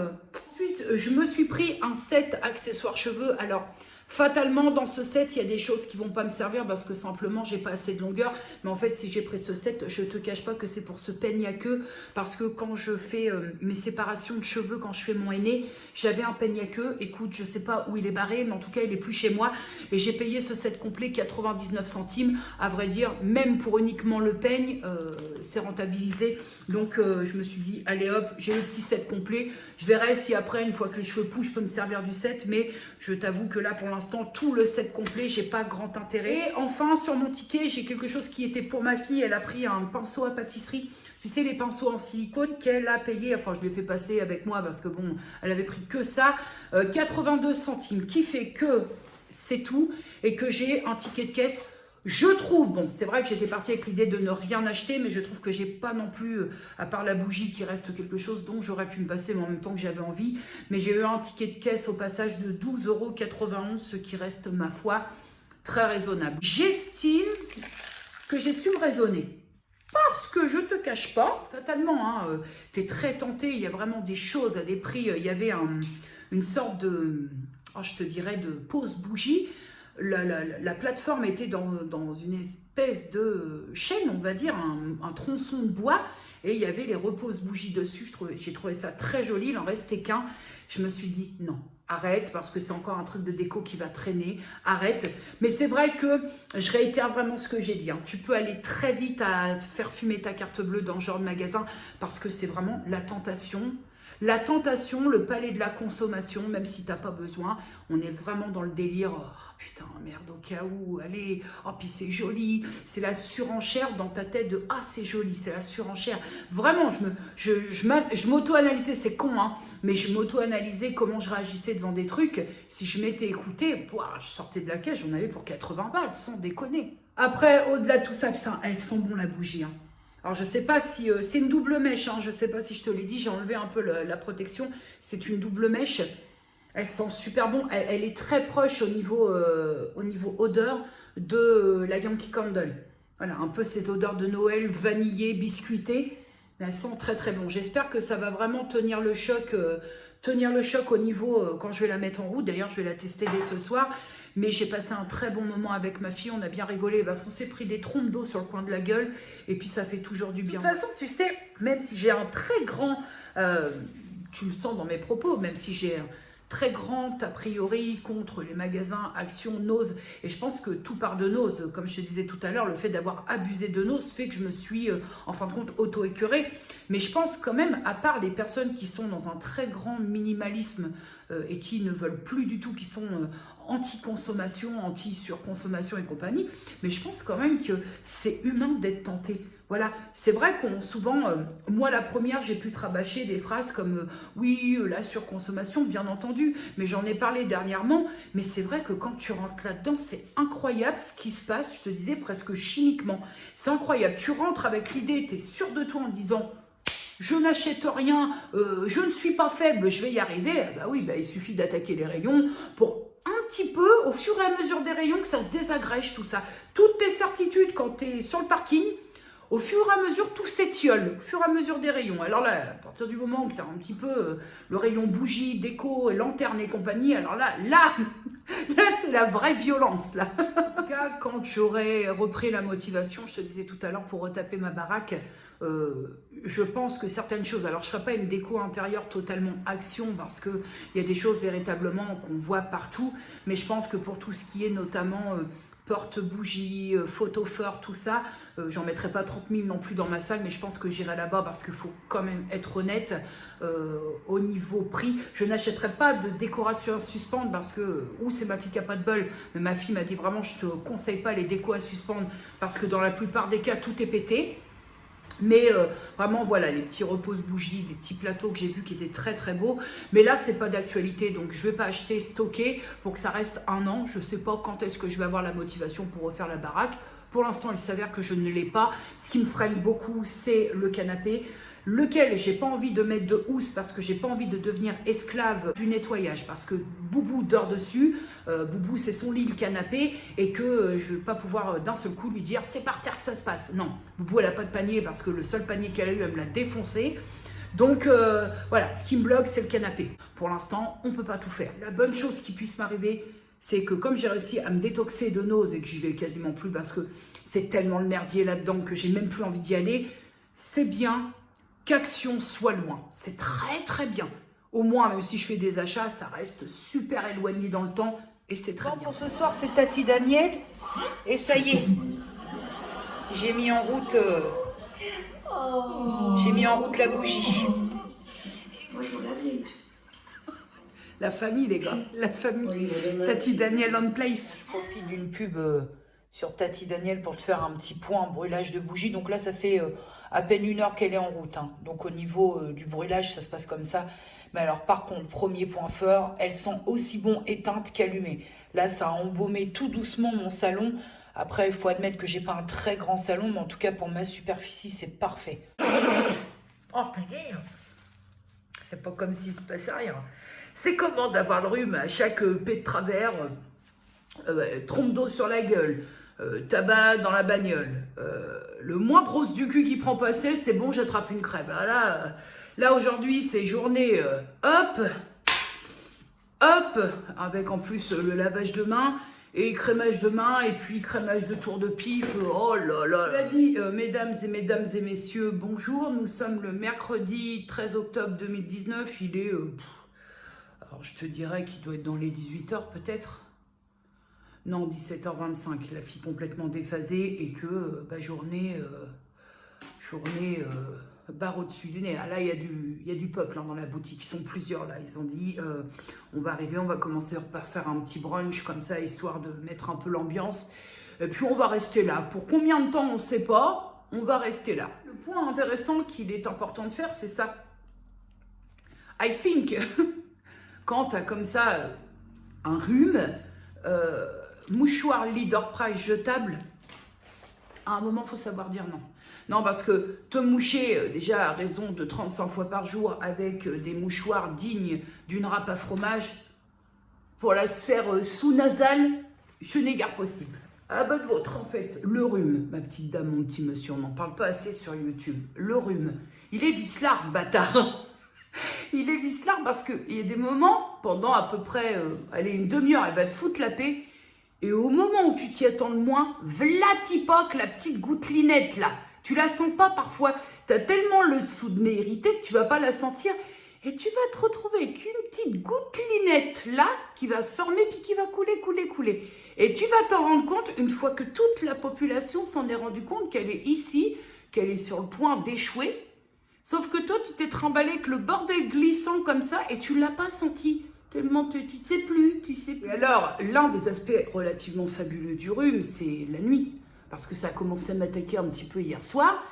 ensuite, je me suis pris un set accessoires cheveux. Alors, fatalement, dans ce set, il y a des choses qui ne vont pas me servir parce que simplement, j'ai pas assez de longueur. Mais en fait, si j'ai pris ce set, je ne te cache pas que c'est pour ce peigne à queue. Parce que quand je fais mes séparations de cheveux, quand je fais mon henné, j'avais un peigne à queue. Écoute, je ne sais pas où il est barré, mais en tout cas, il n'est plus chez moi. Et j'ai payé ce set complet 99 centimes. À vrai dire, même pour uniquement le peigne, c'est rentabilisé. Donc, je me suis dit, allez hop, j'ai le petit set complet. Je verrai si après, une fois que les cheveux poussent, je peux me servir du set. Mais je t'avoue que là, pour l'instant, tout le set complet, j'ai pas grand intérêt. Et enfin, sur mon ticket, j'ai quelque chose qui était pour ma fille. Elle a pris un pinceau à pâtisserie. Tu sais, les pinceaux en silicone qu'elle a payé. Enfin, je l'ai fait passer avec moi parce que bon, elle avait pris que ça. 82 centimes, qui fait que c'est tout. Et que j'ai un ticket de caisse. Je trouve, bon, c'est vrai que j'étais partie avec l'idée de ne rien acheter, mais je trouve que j'ai pas non plus, à part la bougie, qui reste quelque chose dont j'aurais pu me passer, mais en même temps que j'avais envie. Mais j'ai eu un ticket de caisse au passage de 12,91 €, ce qui reste, ma foi, très raisonnable. J'estime que j'ai su me raisonner. Parce que je te cache pas, fatalement, hein, tu es très tenté, il y a vraiment des choses à des prix. Il y avait une sorte de, oh, je te dirais, de pause bougie. La plateforme était dans une espèce de chaîne, on va dire, un tronçon de bois, et il y avait les repose-bougies dessus. J'ai trouvé ça très joli, il en restait qu'un. Je me suis dit non, arrête, parce que c'est encore un truc de déco qui va traîner, arrête. Mais c'est vrai que je réitère vraiment ce que j'ai dit, hein. Tu peux aller très vite à faire fumer ta carte bleue dans ce genre de magasin, parce que c'est vraiment la tentation. La tentation, le palais de la consommation, même si tu n'as pas besoin, on est vraiment dans le délire. Oh putain, merde, au cas où, allez, oh puis c'est joli. C'est la surenchère dans ta tête de ah c'est joli, c'est la surenchère. Vraiment, je m'auto-analysais, c'est con, hein, mais je m'auto-analysais comment je réagissais devant des trucs. Si je m'étais écoutée, je sortais de la caisse, j'en avais pour 80 balles, sans déconner. Après, au-delà de tout ça, putain, elles sont bon la bougie, hein. Alors, je ne sais pas si... c'est une double mèche, hein, je ne sais pas si je te l'ai dit, j'ai enlevé un peu la protection. C'est une double mèche. Elle sent super bon. Elle est très proche au niveau odeur de la Yankee Candle. Voilà, un peu ces odeurs de Noël, vanillées, biscuitées. Mais elle sent très très bon. J'espère que ça va vraiment tenir le choc au niveau quand je vais la mettre en route. D'ailleurs, je vais la tester dès ce soir. Mais j'ai passé un très bon moment avec ma fille. On a bien rigolé. On s'est pris des trompes d'eau sur le coin de la gueule. Et puis, ça fait toujours du bien. De toute façon, tu sais, même si j'ai un très grand... tu le sens dans mes propos, même si j'ai un très grand a priori contre les magasins Action, Nose, et je pense que tout part de Nose, comme je te disais tout à l'heure, le fait d'avoir abusé de Nose fait que je me suis en fin de compte auto-écœurée, mais je pense quand même, à part les personnes qui sont dans un très grand minimalisme et qui ne veulent plus du tout, qui sont anti-consommation, anti-surconsommation et compagnie, mais je pense quand même que c'est humain d'être tenté. Voilà, c'est vrai qu'on souvent, moi la première, j'ai pu rabâcher des phrases comme oui, la surconsommation, bien entendu, mais j'en ai parlé dernièrement, mais c'est vrai que quand tu rentres là-dedans, c'est incroyable ce qui se passe, je te disais presque chimiquement, c'est incroyable, tu rentres avec l'idée, tu es sûr de toi en disant je n'achète rien, je ne suis pas faible, je vais y arriver, bah oui, bah, il suffit d'attaquer les rayons pour un petit peu, au fur et à mesure des rayons, que ça se désagrège tout ça, toutes tes certitudes quand tu es sur le parking. Au fur et à mesure, tout s'étiole, au fur et à mesure des rayons. Alors là, à partir du moment où tu as un petit peu le rayon bougie, déco, lanterne et compagnie, alors là c'est la vraie violence, là. En tout cas, quand j'aurai repris la motivation, je te disais tout à l'heure, pour retaper ma baraque, je pense que certaines choses, alors je ne ferai pas une déco intérieure totalement Action, parce qu'il y a des choses véritablement qu'on voit partout, mais je pense que pour tout ce qui est notamment... porte-bougie, photo fort, tout ça. J'en mettrai pas 30 000 non plus dans ma salle, mais je pense que j'irai là-bas parce qu'il faut quand même être honnête au niveau prix. Je n'achèterai pas de décoration à suspendre parce que, c'est ma fille qui n'a pas de bol, mais ma fille m'a dit vraiment, je te conseille pas les décos à suspendre parce que dans la plupart des cas, tout est pété. Mais vraiment, voilà, les petits repose-bougies, des petits plateaux que j'ai vus qui étaient très très beaux. Mais là, c'est pas d'actualité, donc je vais pas acheter, stocker pour que ça reste un an. Je sais pas quand est-ce que je vais avoir la motivation pour refaire la baraque. Pour l'instant, il s'avère que je ne l'ai pas. Ce qui me freine beaucoup, c'est le canapé, lequel j'ai pas envie de mettre de housse parce que j'ai pas envie de devenir esclave du nettoyage, parce que Boubou dort dessus. Boubou, c'est son lit, le canapé, et que je ne vais pas pouvoir d'un seul coup lui dire c'est par terre que ça se passe. Non, Boubou, elle n'a pas de panier parce que le seul panier qu'elle a eu, elle me l'a défoncé. Donc voilà, ce qui me bloque, c'est le canapé. Pour l'instant, on ne peut pas tout faire. La bonne chose qui puisse m'arriver, c'est que comme j'ai réussi à me détoxer de nausées et que j'y vais quasiment plus parce que c'est tellement le merdier là-dedans que j'ai même plus envie d'y aller, c'est bien qu'Action soit loin. C'est très très bien. Au moins, même si je fais des achats, ça reste super éloigné dans le temps et c'est très bien. Pour ce soir, c'est Tati Daniel et ça y est. J'ai mis en route la bougie. Moi, je vous l'avais. La famille, les gars. La famille. Oui, Tati Daniel on place. Je profite d'une pub sur Tati Daniel pour te faire un petit point brûlage de bougie. Donc là, ça fait à peine 1 heure qu'elle est en route. Hein. Donc au niveau du brûlage, ça se passe comme ça. Mais alors par contre, premier point fort, elles sont aussi bon éteintes qu'allumées. Là, ça a embaumé tout doucement mon salon. Après, il faut admettre que j'ai pas un très grand salon, mais en tout cas, pour ma superficie, c'est parfait. Oh, putain! C'est pas comme s'il se passait rien. C'est comment d'avoir le rhume à chaque paix de travers, trompe d'eau sur la gueule, tabac dans la bagnole. Le moins brosse du cul qui prend passer, c'est bon, j'attrape une crève. Là aujourd'hui, c'est journée hop, avec en plus le lavage de main et crémage de main et puis crémage de tour de pif. Oh là là. Cela dit, mesdames et messieurs, bonjour. Nous sommes le mercredi 13 octobre 2019. Il est... alors je te dirais qu'il doit être dans les 18h peut-être. Non, 17h25. La fille complètement déphasée et que journée barre au-dessus du nez. Là, il y a du peuple dans la boutique. Ils sont plusieurs là. Ils ont dit, on va arriver, on va commencer par faire un petit brunch comme ça, histoire de mettre un peu l'ambiance. Et puis, on va rester là. Pour combien de temps, on ne sait pas. On va rester là. Le point intéressant qu'il est important de faire, c'est ça. I think, quand tu as comme ça un rhume, mouchoir Leader Price jetable, à un moment, il faut savoir dire non. Non, parce que te moucher déjà à raison de 35 fois par jour avec des mouchoirs dignes d'une râpe à fromage, pour la sphère sous-nasale, ce n'est guère possible. À bas de votre, en fait, le rhume, ma petite dame, mon petit monsieur, on n'en parle pas assez sur YouTube. Le rhume, il est vicelard, ce bâtard. Il est vicelard parce qu'il y a des moments, pendant à peu près, allez, une demi-heure, elle va te foutre la paix. Et au moment où tu t'y attends le moins, v'là tipoc, la petite gouttelinette là. Tu la sens pas parfois. Tu as tellement le dessous de nez irrité que tu vas pas la sentir. Et tu vas te retrouver avec une petite gouttelinette là qui va se former puis qui va couler. Et tu vas t'en rendre compte une fois que toute la population s'en est rendu compte qu'elle est ici, qu'elle est sur le point d'échouer. Sauf que toi, tu t'es trimballé avec le bordel glissant comme ça et tu ne l'as pas senti. Tellement tu ne sais plus, Et alors, l'un des aspects relativement fabuleux du rhume, c'est la nuit. Parce que ça a commencé à m'attaquer un petit peu hier soir.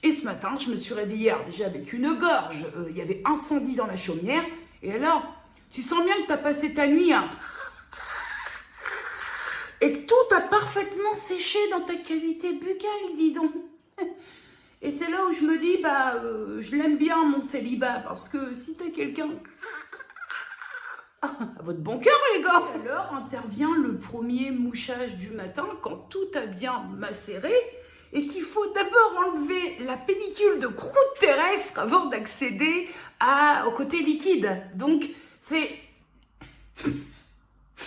Et ce matin, je me suis réveillée déjà avec une gorge. Il y avait incendie dans la chaumière. Et alors, tu sens bien que tu as passé ta nuit et que tout a parfaitement séché dans ta cavité buccale, dis donc. Et c'est là où je me dis, je l'aime bien mon célibat, parce que si t'as quelqu'un... à votre bon cœur, les gars. Alors intervient le premier mouchage du matin, quand tout a bien macéré, et qu'il faut d'abord enlever la pellicule de croûte terrestre avant d'accéder au côté liquide. Donc, c'est...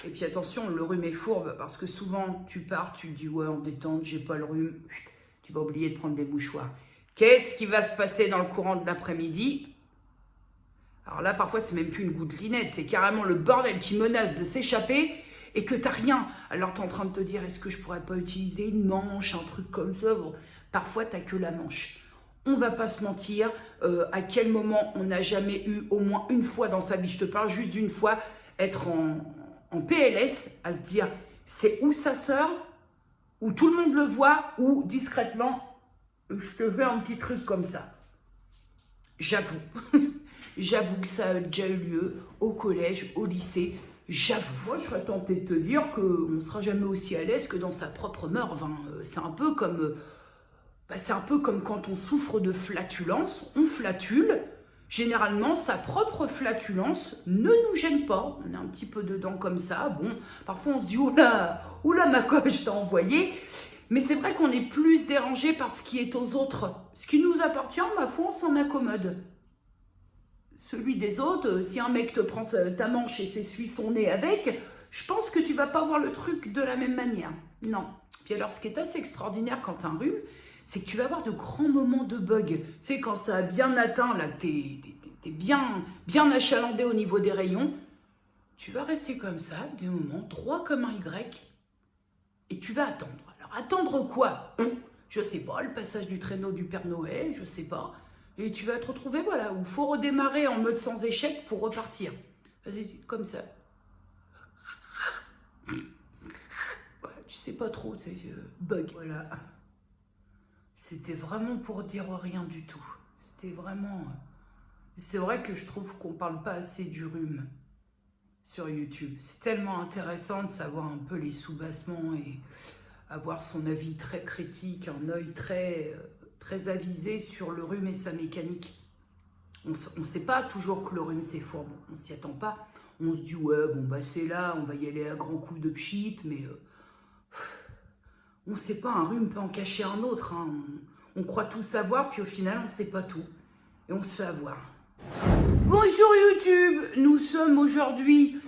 Et puis attention, le rhume est fourbe, parce que souvent, tu pars, tu te dis, ouais, en détente, j'ai pas le rhume. Tu vas oublier de prendre des mouchoirs. Qu'est-ce qui va se passer dans le courant de l'après-midi? Alors là, parfois, c'est même plus une gouttelinette, c'est carrément le bordel qui menace de s'échapper et que t'as rien. Alors, t'es en train de te dire, est-ce que je pourrais pas utiliser une manche, un truc comme ça? Bon, parfois, t'as que la manche. On va pas se mentir, à quel moment on n'a jamais eu, au moins une fois dans sa vie, je te parle juste d'une fois, être en PLS, à se dire, c'est où ça sort, où tout le monde le voit, ou discrètement, je te fais un petit truc comme ça. J'avoue. J'avoue que ça a déjà eu lieu au collège, au lycée. J'avoue. Moi, je serais tentée de te dire qu'on ne sera jamais aussi à l'aise que dans sa propre morve. Hein. C'est un peu comme quand on souffre de flatulence. On flatule. Généralement, sa propre flatulence ne nous gêne pas. On est un petit peu dedans comme ça. Bon, parfois, on se dit, oula, ma coche t'a envoyé. Mais c'est vrai qu'on est plus dérangé par ce qui est aux autres. Ce qui nous appartient, ma foi, on s'en accommode. Celui des autres, si un mec te prend ta manche et s'essuie son nez avec, je pense que tu vas pas voir le truc de la même manière. Non. Puis alors, ce qui est assez extraordinaire quand tu as un rhume, c'est que tu vas avoir de grands moments de bug. Tu sais, quand ça a bien atteint, là, t'es bien achalandé au niveau des rayons, tu vas rester comme ça, des moments, droit comme un Y, et tu vas attendre. Alors, attendre quoi? Je sais pas, le passage du traîneau du Père Noël, je sais pas. Et tu vas te retrouver, voilà, où il faut redémarrer en mode sans échec pour repartir. Vas-y, comme ça. Ouais, tu sais pas trop, c'est bug. Voilà. C'était vraiment pour dire rien du tout. C'était vraiment... C'est vrai que je trouve qu'on parle pas assez du rhume sur YouTube. C'est tellement intéressant de savoir un peu les soubassements et avoir son avis très critique, un œil très avisé sur le rhume et sa mécanique. On ne sait pas toujours que le rhume c'est fourbe, on s'y attend pas. On se dit ouais bon bah c'est là, on va y aller à grands coups de pchit, mais on ne sait pas, un rhume peut en cacher un autre. Hein. On croit tout savoir, puis au final on ne sait pas tout. Et on se fait avoir. Bonjour YouTube, nous sommes aujourd'hui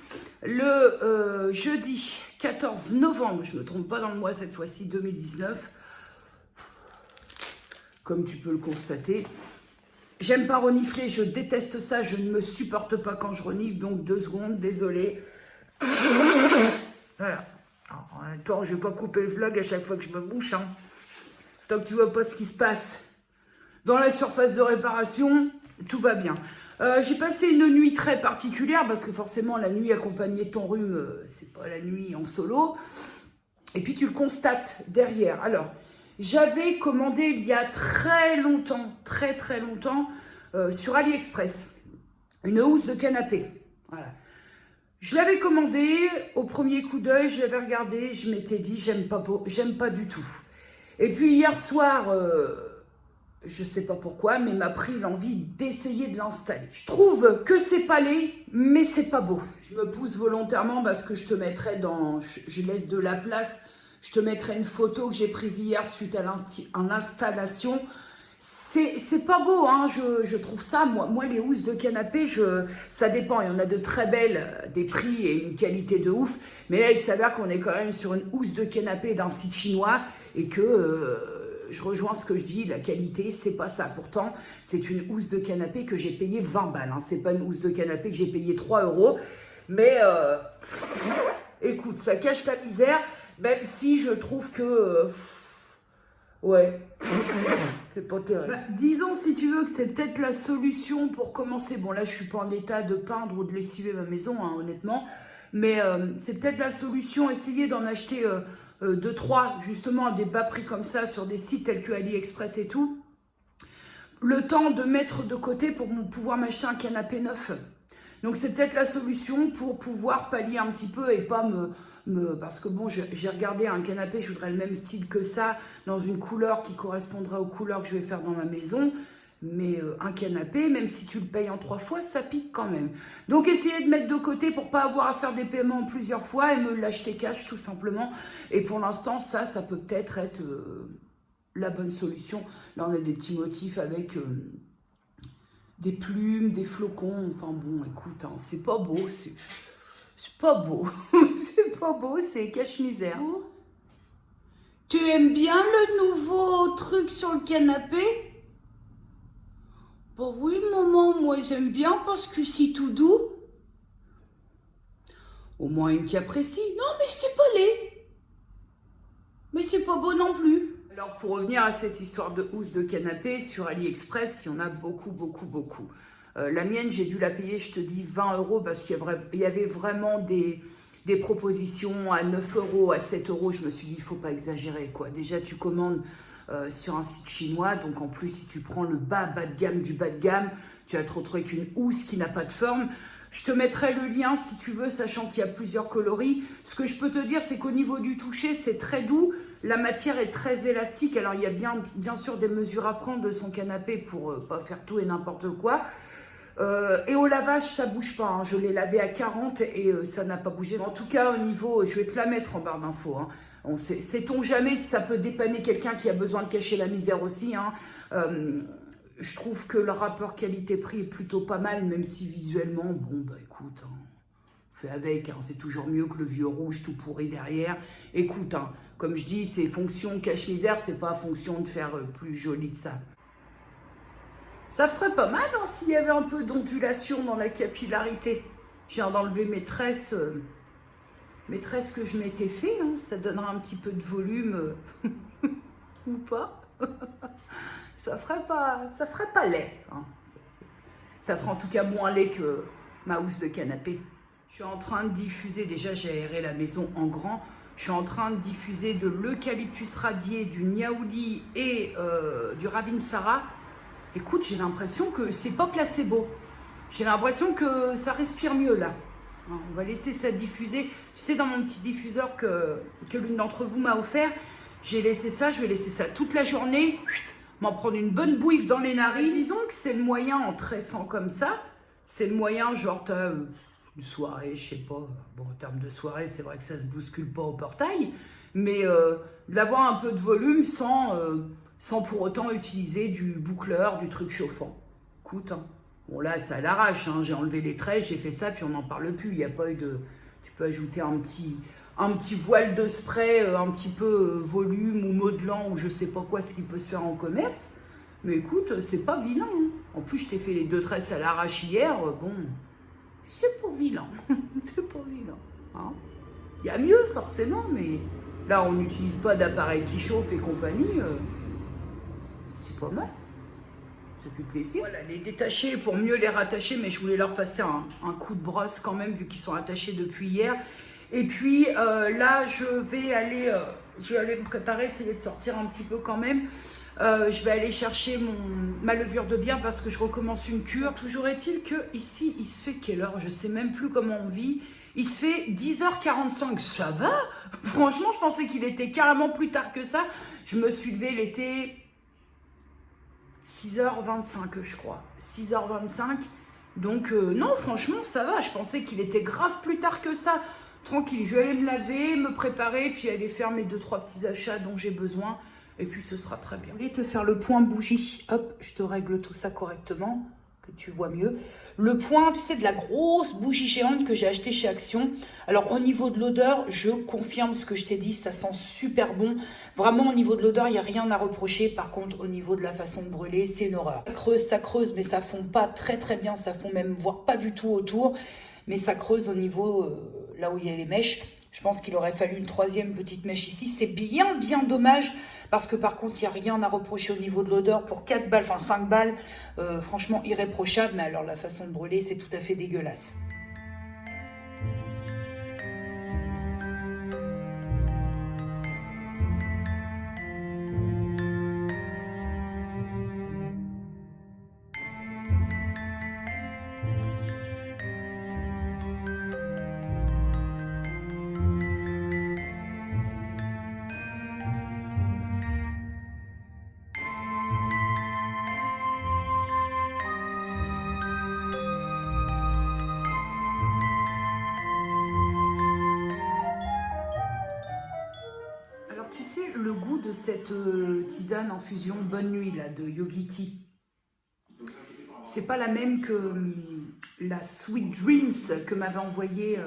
le jeudi 14 novembre, je ne me trompe pas dans le mois cette fois-ci, 2019. Comme tu peux le constater. J'aime pas renifler, je déteste ça, je ne me supporte pas quand je renifle, donc 2 secondes, désolé. Voilà. Alors, en même temps, je vais pas couper le vlog à chaque fois que je me bouche. Hein. Tant que tu vois pas ce qui se passe dans la surface de réparation, tout va bien. J'ai passé une nuit très particulière, parce que forcément, la nuit accompagnée de ton rhume, c'est pas la nuit en solo. Et puis, tu le constates derrière. Alors... J'avais commandé il y a très longtemps, très longtemps, sur AliExpress, une housse de canapé. Voilà. Je l'avais commandé, au premier coup d'œil, je l'avais regardé, je m'étais dit, j'aime pas du tout. Et puis hier soir, je sais pas pourquoi, mais m'a pris l'envie d'essayer de l'installer. Je trouve que c'est pas laid, mais c'est pas beau. Je me pousse volontairement parce que je te mettrai je laisse de la place, je te mettrai une photo que j'ai prise hier suite à l'installation. C'est pas beau, hein, je trouve ça. Moi, les housses de canapé, ça dépend. Il y en a de très belles, des prix et une qualité de ouf. Mais là, il s'avère qu'on est quand même sur une housse de canapé d'un site chinois et que je rejoins ce que je dis, la qualité, c'est pas ça. Pourtant, c'est une housse de canapé que j'ai payé 20 balles. Hein. C'est pas une housse de canapé que j'ai payé 3 €. Mais écoute, ça cache la misère, même si je trouve que... ouais, c'est pas terrible. Bah, disons, si tu veux, que c'est peut-être la solution pour commencer. Bon, là, je suis pas en état de peindre ou de lessiver ma maison, hein, honnêtement. Mais c'est peut-être la solution, essayer d'en acheter 2-3, justement, à des bas prix comme ça, sur des sites tels que AliExpress et tout. Le temps de mettre de côté pour pouvoir m'acheter un canapé neuf. Donc, c'est peut-être la solution pour pouvoir pallier un petit peu et pas parce que bon, j'ai regardé un canapé, je voudrais le même style que ça, dans une couleur qui correspondrait aux couleurs que je vais faire dans ma maison. Mais un canapé, même si tu le payes en 3 fois, ça pique quand même. Donc, essayez de mettre de côté pour pas avoir à faire des paiements plusieurs fois et me l'acheter cash tout simplement. Et pour l'instant, ça peut peut-être être la bonne solution. Là, on a des petits motifs avec des plumes, des flocons. Enfin bon, écoute, hein, c'est pas beau, c'est pas beau. C'est pas beau, c'est cache-misère. Tu aimes bien le nouveau truc sur le canapé ? Bah oui, maman, moi j'aime bien parce que c'est tout doux. Au moins une qui apprécie. Non, mais c'est pas laid. Mais c'est pas beau non plus. Alors, pour revenir à cette histoire de housse de canapé, sur AliExpress, il y en a beaucoup, beaucoup, beaucoup. La mienne, j'ai dû la payer, je te dis, 20 € parce qu'il y avait vraiment des propositions à 9 €, à 7 €. Je me suis dit, il ne faut pas exagérer, quoi. Déjà, tu commandes sur un site chinois, donc en plus, si tu prends le bas de gamme du bas de gamme, tu vas te retrouver avec une housse qui n'a pas de forme. Je te mettrai le lien si tu veux, sachant qu'il y a plusieurs coloris. Ce que je peux te dire, c'est qu'au niveau du toucher, c'est très doux. La matière est très élastique. Alors, il y a bien sûr des mesures à prendre de son canapé pour ne pas faire tout et n'importe quoi. Et au lavage, ça bouge pas. Hein. Je l'ai lavé à 40 et ça n'a pas bougé. En tout cas, au niveau, je vais te la mettre en barre d'infos. Hein. Sait-on jamais si ça peut dépanner quelqu'un qui a besoin de cacher la misère aussi. Hein. Je trouve que le rapport qualité-prix est plutôt pas mal, même si visuellement, bon, bah écoute, hein, on fait avec. Hein, c'est toujours mieux que le vieux rouge tout pourri derrière. Écoute, hein, comme je dis, c'est fonction cache-misère, c'est pas fonction de faire plus joli que ça. Ça ferait pas mal hein, s'il y avait un peu d'ondulation dans la capillarité. Je viens d'enlever mes tresses que je m'étais fait. Hein. Ça donnera un petit peu de volume ou pas. Ça ferait pas laid. Hein. Ça ferait en tout cas moins laid que ma housse de canapé. Je suis en train de diffuser, déjà j'ai aéré la maison en grand. Je suis en train de diffuser de l'eucalyptus radié, du niaouli et du ravinsara. Écoute, j'ai l'impression que c'est pas placebo. J'ai l'impression que ça respire mieux là. On va laisser ça diffuser. Tu sais, dans mon petit diffuseur que l'une d'entre vous m'a offert, j'ai laissé ça, je vais laisser ça toute la journée, m'en prendre une bonne bouffe dans les narines. Disons que c'est le moyen en tressant comme ça. C'est le moyen, genre, t'as une soirée, je sais pas. Bon, en termes de soirée, c'est vrai que ça se bouscule pas au portail. Mais d'avoir un peu de volume sans pour autant utiliser du boucleur, du truc chauffant. Écoute, hein. Bon là, ça à l'arrache, hein. J'ai enlevé les traits, j'ai fait ça, puis on n'en parle plus. Il n'y a pas eu de... Tu peux ajouter un petit voile de spray, un petit peu volume ou modelant, ou je sais pas quoi, ce qui peut se faire en commerce. Mais écoute, c'est pas vilain. Hein. En plus, je t'ai fait les 2 tresses à l'arrache hier, bon, c'est pas vilain. C'est pas vilain. Hein. Il y a mieux, forcément, mais là, on n'utilise pas d'appareil qui chauffe et compagnie. C'est pas mal. Ça fait plaisir. Voilà, les détacher pour mieux les rattacher, mais je voulais leur passer un coup de brosse quand même, vu qu'ils sont attachés depuis hier. Et puis là, je vais aller me préparer, essayer de sortir un petit peu quand même. Je vais aller chercher ma levure de bière parce que je recommence une cure. Toujours est-il que ici, il se fait quelle heure? Je sais même plus comment on vit. Il se fait 10h45. Ça va? Franchement, je pensais qu'il était carrément plus tard que ça. Je me suis levée, il était 6h25 je crois. 6h25. Donc non, franchement, ça va. Je pensais qu'il était grave plus tard que ça. Tranquille, je vais aller me laver, me préparer, puis aller faire mes 2-3 petits achats dont j'ai besoin. Et puis ce sera très bien. Je voulais te faire le point bougie. Hop, je te règle tout ça correctement, que tu vois mieux. Le point, tu sais, de la grosse bougie géante que j'ai achetée chez Action. Alors au niveau de l'odeur, je confirme ce que je t'ai dit, ça sent super bon. Vraiment au niveau de l'odeur, il n'y a rien à reprocher. Par contre, au niveau de la façon de brûler, c'est une horreur. Ça creuse, mais ça fond pas très très bien. Ça fond même, voire pas du tout autour. Mais ça creuse au niveau, là où il y a les mèches. Je pense qu'il aurait fallu une 3e petite mèche ici. C'est bien dommage. Parce que par contre, il n'y a rien à reprocher au niveau de l'odeur. Pour 4 balles, enfin 5 balles, franchement irréprochable. Mais alors la façon de brûler, c'est tout à fait dégueulasse. Tu sais, le goût de cette tisane infusion Bonne Nuit là, de Yogi Tea, c'est pas la même que la Sweet Dreams que m'avait envoyée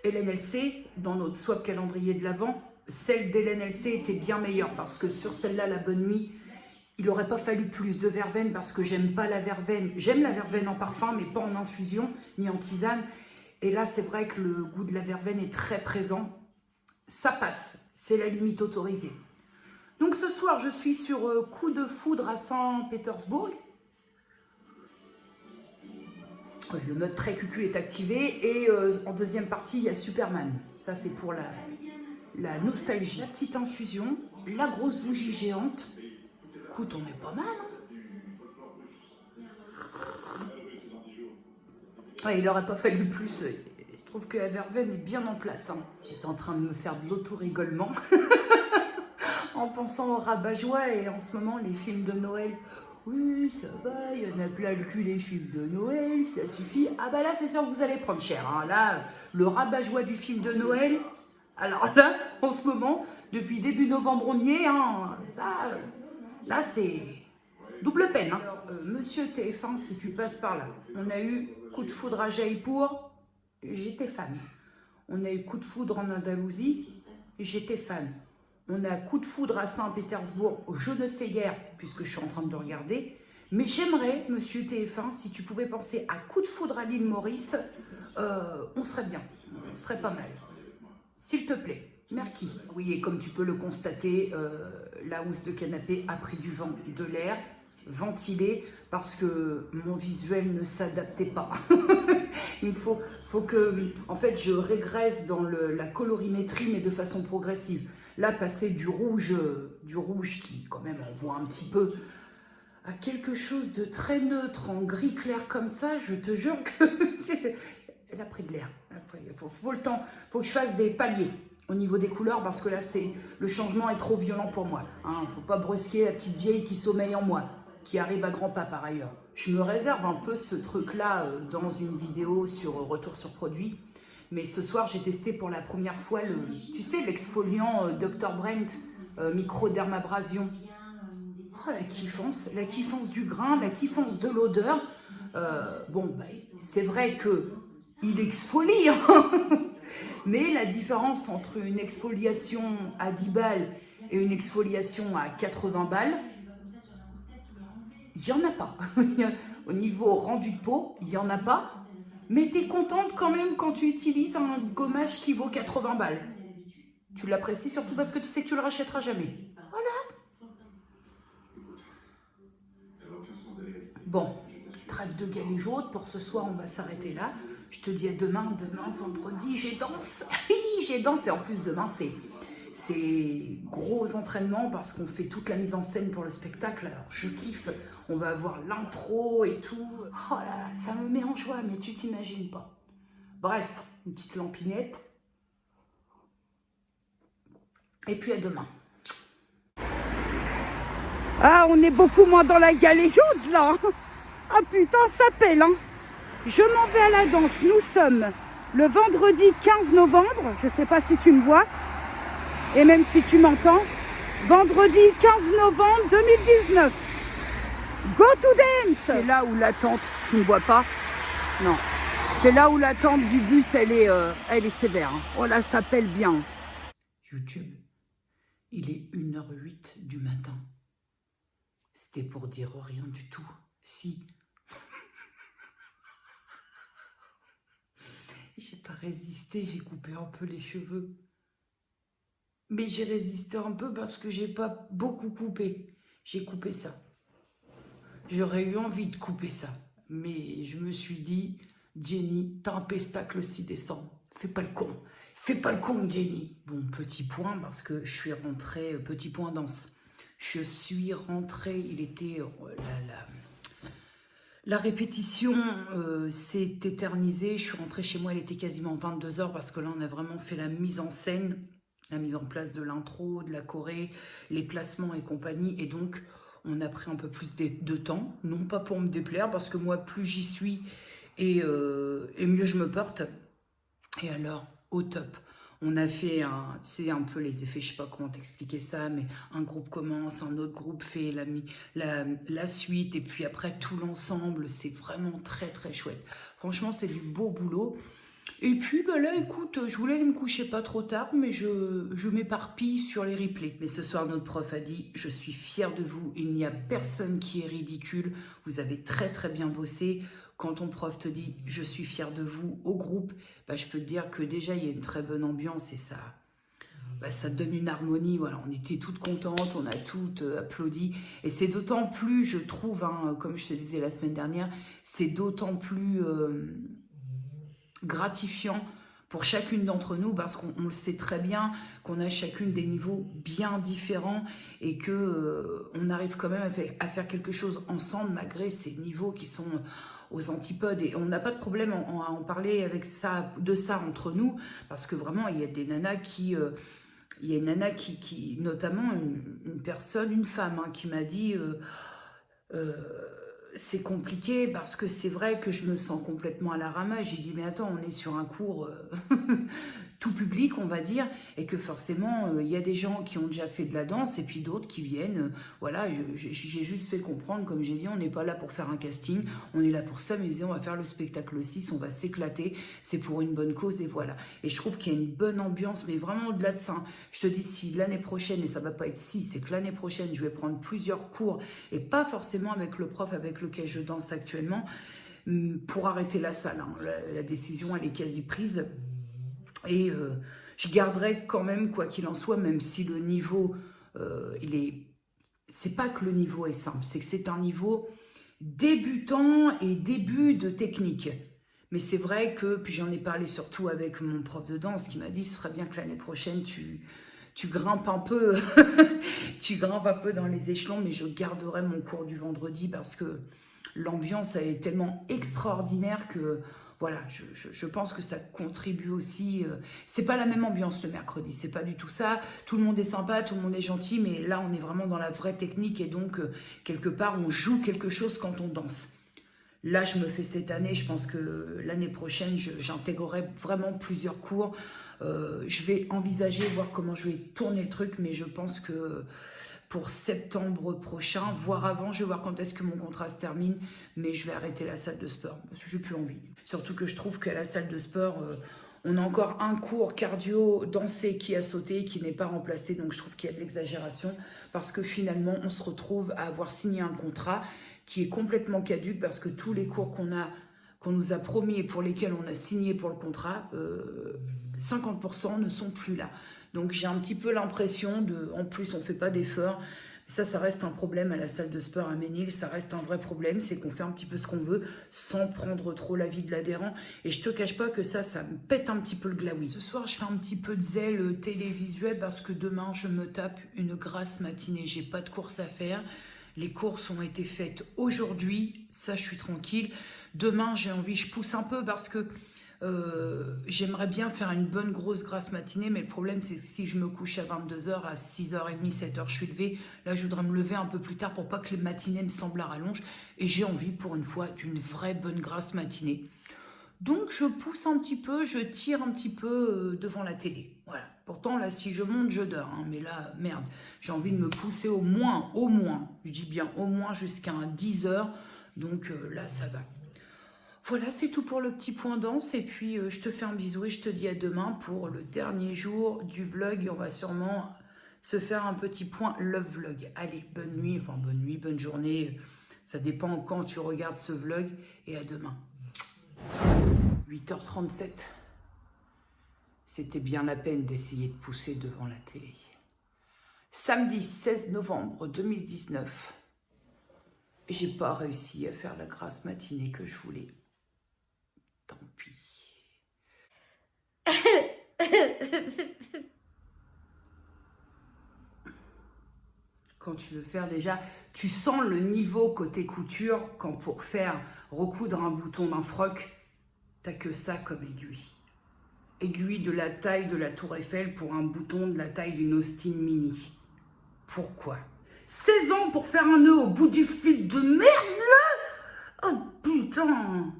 Hélène LC dans notre swap calendrier de l'Avent. Celle d'Hélène LC était bien meilleure parce que sur celle-là, la Bonne Nuit, il n'aurait pas fallu plus de verveine parce que j'aime pas la verveine. J'aime la verveine en parfum, mais pas en infusion ni en tisane. Et là, c'est vrai que le goût de la verveine est très présent. Ça passe, c'est la limite autorisée. Donc ce soir, je suis sur Coup de foudre à Saint-Pétersbourg. Le mode très cucu est activé. Et en deuxième partie, il y a Superman. Ça, c'est pour la nostalgie. La petite infusion, la grosse bougie géante. Écoute, on est pas mal. Ouais, il n'aurait pas fallu plus. Je trouve que la verveine est bien en place. Hein. J'étais en train de me faire de l'auto-rigolement en pensant au Rabat-Joie et en ce moment, les films de Noël. Oui, ça va, il y en a plein le cul les films de Noël, ça suffit. Ah bah là, c'est sûr que vous allez prendre cher. Hein. Là, le Rabat-Joie du film de Noël. Alors là, en ce moment, depuis début novembre, on y est. Hein. Ça, là, c'est double peine. Hein. Alors, monsieur TF1, si tu passes par là, on a eu Coup de foudre à Jaipur. J'étais fan. On a eu Coup de foudre en Andalousie, j'étais fan. On a Coup de foudre à Saint-Pétersbourg, je ne sais guère, puisque je suis en train de le regarder. Mais j'aimerais, monsieur TF1, si tu pouvais penser à Coup de foudre à l'île Maurice, on serait bien, on serait pas mal. S'il te plaît, merci. Oui, et comme tu peux le constater, la housse de canapé a pris du vent, de l'air, ventilé, parce que mon visuel ne s'adaptait pas. Il faut que, en fait, je régresse dans la colorimétrie, mais de façon progressive. Là, passer du rouge qui, quand même, on voit un petit peu, à quelque chose de très neutre, en gris clair comme ça, je te jure que... Elle a pris de l'air. Il faut le temps, il faut que je fasse des paliers au niveau des couleurs, parce que là, le changement est trop violent pour moi. Il ne faut pas brusquer la petite vieille qui sommeille en moi, qui arrive à grands pas par ailleurs. Je me réserve un peu ce truc-là dans une vidéo sur retour sur produit. Mais ce soir, j'ai testé pour la première fois tu sais, l'exfoliant Dr. Brent microdermabrasion. Oh, la kiffance du grain, la kiffance de l'odeur. Bon, bah, c'est vrai qu'il exfolie, hein. Mais la différence entre une exfoliation à 10 balles et une exfoliation à 80 balles, il n'y en a pas. Au niveau rendu de peau, il n'y en a pas. Mais tu es contente quand même quand tu utilises un gommage qui vaut 80 balles. Tu l'apprécies surtout parce que tu sais que tu le rachèteras jamais. Voilà. Bon, trêve de galéjaude. Pour ce soir, on va s'arrêter là. Je te dis à demain. Demain, vendredi, j'ai danse. J'ai danse. Et en plus, demain, c'est gros entraînement parce qu'on fait toute la mise en scène pour le spectacle. Alors, je kiffe. On va avoir l'intro et tout. Oh là là, ça me met en joie, mais tu t'imagines pas. Bref, une petite lampinette. Et puis à demain. Ah, on est beaucoup moins dans la galée jaune là. Ah putain, ça pèle, hein. Je m'en vais à la danse. Nous sommes le vendredi 15 novembre. Je sais pas si tu me vois. Et même si tu m'entends. Vendredi 15 novembre 2019. Go to dance. C'est là où l'attente, tu ne vois pas? Non. C'est là où l'attente du bus, elle est sévère. Hein. Oh là, ça pèle bien. YouTube, il est 1h08 du matin. C'était pour dire rien du tout. Si. J'ai pas résisté, j'ai coupé un peu les cheveux. Mais j'ai résisté un peu parce que j'ai pas beaucoup coupé. J'ai coupé ça. J'aurais eu envie de couper ça. Mais je me suis dit, Jenny, t'as un pestacle le 6 décembre. Fais pas le con. Fais pas le con, Jenny. Bon, petit point, parce que je suis rentrée, petit point danse. Je suis rentrée, il était... La répétition s'est éternisée. Je suis rentrée chez moi, il était quasiment 22 h parce que là, on a vraiment fait la mise en scène, la mise en place de l'intro, de la choré, les placements et compagnie. Et donc, on a pris un peu plus de temps. Non pas pour me déplaire, parce que moi, plus j'y suis et mieux je me porte. Et alors, au top. On a fait un peu les effets, je sais pas comment t'expliquer ça, mais un groupe commence, un autre groupe fait la suite, et puis après tout l'ensemble, c'est vraiment très très chouette. Franchement, c'est du beau boulot. Et puis bah là, écoute, je voulais aller me coucher pas trop tard, mais je m'éparpille sur les replays. Mais ce soir, notre prof a dit, je suis fière de vous, il n'y a personne qui est ridicule, vous avez très très bien bossé. Quand ton prof te dit « je suis fière de vous » au groupe, bah, je peux te dire que déjà, il y a une très bonne ambiance et ça te donne une harmonie. Voilà, on était toutes contentes, on a toutes applaudi. Et c'est d'autant plus, je trouve, hein, comme je te disais la semaine dernière, c'est d'autant plus gratifiant pour chacune d'entre nous, parce qu'on le sait très bien qu'on a chacune des niveaux bien différents et que on arrive quand même à faire quelque chose ensemble malgré ces niveaux qui sont aux antipodes. Et on n'a pas de problème à en parler de ça entre nous, parce que vraiment, il y a des nanas qui... il y a une nana qui notamment une personne, une femme, hein, qui m'a dit c'est compliqué parce que c'est vrai que je me sens complètement à la ramasse. J'ai dit mais attends, on est sur un cours tout public, on va dire, et que forcément il y a des gens qui ont déjà fait de la danse et puis d'autres qui viennent. Voilà, j'ai juste fait comprendre, comme j'ai dit, on n'est pas là pour faire un casting, on est là pour s'amuser, on va faire le spectacle 6, on va s'éclater, c'est pour une bonne cause et voilà. Et je trouve qu'il y a une bonne ambiance, mais vraiment au-delà de ça, hein, je te dis, si l'année prochaine, et ça va pas être si, c'est que l'année prochaine je vais prendre plusieurs cours et pas forcément avec le prof avec lequel je danse actuellement, pour arrêter la salle. Hein. La décision, elle est quasi prise. Et je garderai quand même, quoi qu'il en soit, même si le niveau, c'est pas que le niveau est simple, c'est que c'est un niveau débutant et début de technique. Mais c'est vrai que, puis j'en ai parlé surtout avec mon prof de danse qui m'a dit, ce serait bien que l'année prochaine, tu grimpes un peu, tu grimpes un peu dans les échelons, mais je garderai mon cours du vendredi parce que l'ambiance elle est tellement extraordinaire que voilà, je pense que ça contribue aussi. C'est pas la même ambiance le mercredi, c'est pas du tout ça. Tout le monde est sympa, tout le monde est gentil, mais là on est vraiment dans la vraie technique et donc quelque part on joue quelque chose quand on danse. Là, je me fais cette année, je pense que l'année prochaine, j'intégrerai vraiment plusieurs cours. Je vais envisager, voir comment je vais tourner le truc, mais je pense que pour septembre prochain, voire avant, je vais voir quand est-ce que mon contrat se termine, mais je vais arrêter la salle de sport, parce que j'ai plus envie. Surtout que je trouve qu'à la salle de sport, on a encore un cours cardio dansé qui a sauté, qui n'est pas remplacé, donc je trouve qu'il y a de l'exagération, parce que finalement, on se retrouve à avoir signé un contrat qui est complètement caduque parce que tous les cours qu'on nous a promis et pour lesquels on a signé pour le contrat, 50% ne sont plus là. Donc j'ai un petit peu l'impression en plus on ne fait pas d'efforts. Ça reste un problème à la salle de sport à Ménil, ça reste un vrai problème, c'est qu'on fait un petit peu ce qu'on veut sans prendre trop l'avis de l'adhérent. Et je te cache pas que ça me pète un petit peu le glaoui. Ce soir, je fais un petit peu de zèle télévisuel parce que demain, je me tape une grasse matinée. J'ai pas de course à faire. Les courses ont été faites aujourd'hui, ça je suis tranquille. Demain j'ai envie, je pousse un peu parce que J'aimerais bien faire une bonne grosse grasse matinée, mais le problème c'est que si je me couche à 22h, à 6h30, 7h, je suis levée. Là, je voudrais me lever un peu plus tard pour pas que les matinées me semblent à rallonge. Et j'ai envie pour une fois d'une vraie bonne grasse matinée. Donc je pousse un petit peu, je tire un petit peu devant la télé. Voilà. Pourtant là, si je monte, je dors. Hein. Mais là, merde, j'ai envie de me pousser au moins, je dis bien au moins jusqu'à 10h. Donc là, ça va. Voilà, c'est tout pour le petit point danse. Et puis, je te fais un bisou et je te dis à demain pour le dernier jour du vlog. Et on va sûrement se faire un petit point love vlog. Allez, bonne nuit, bonne journée. Ça dépend quand tu regardes ce vlog. Et à demain. 8h37. C'était bien la peine d'essayer de pousser devant la télé. Samedi 16 novembre 2019. J'ai pas réussi à faire la grasse matinée que je voulais. Tant pis. Quand tu veux faire déjà, tu sens le niveau côté couture quand pour faire recoudre un bouton d'un froc, t'as que ça comme aiguille. Aiguille de la taille de la Tour Eiffel pour un bouton de la taille d'une Austin Mini. Pourquoi? 16 ans pour faire un nœud au bout du fil de merde là. Oh putain.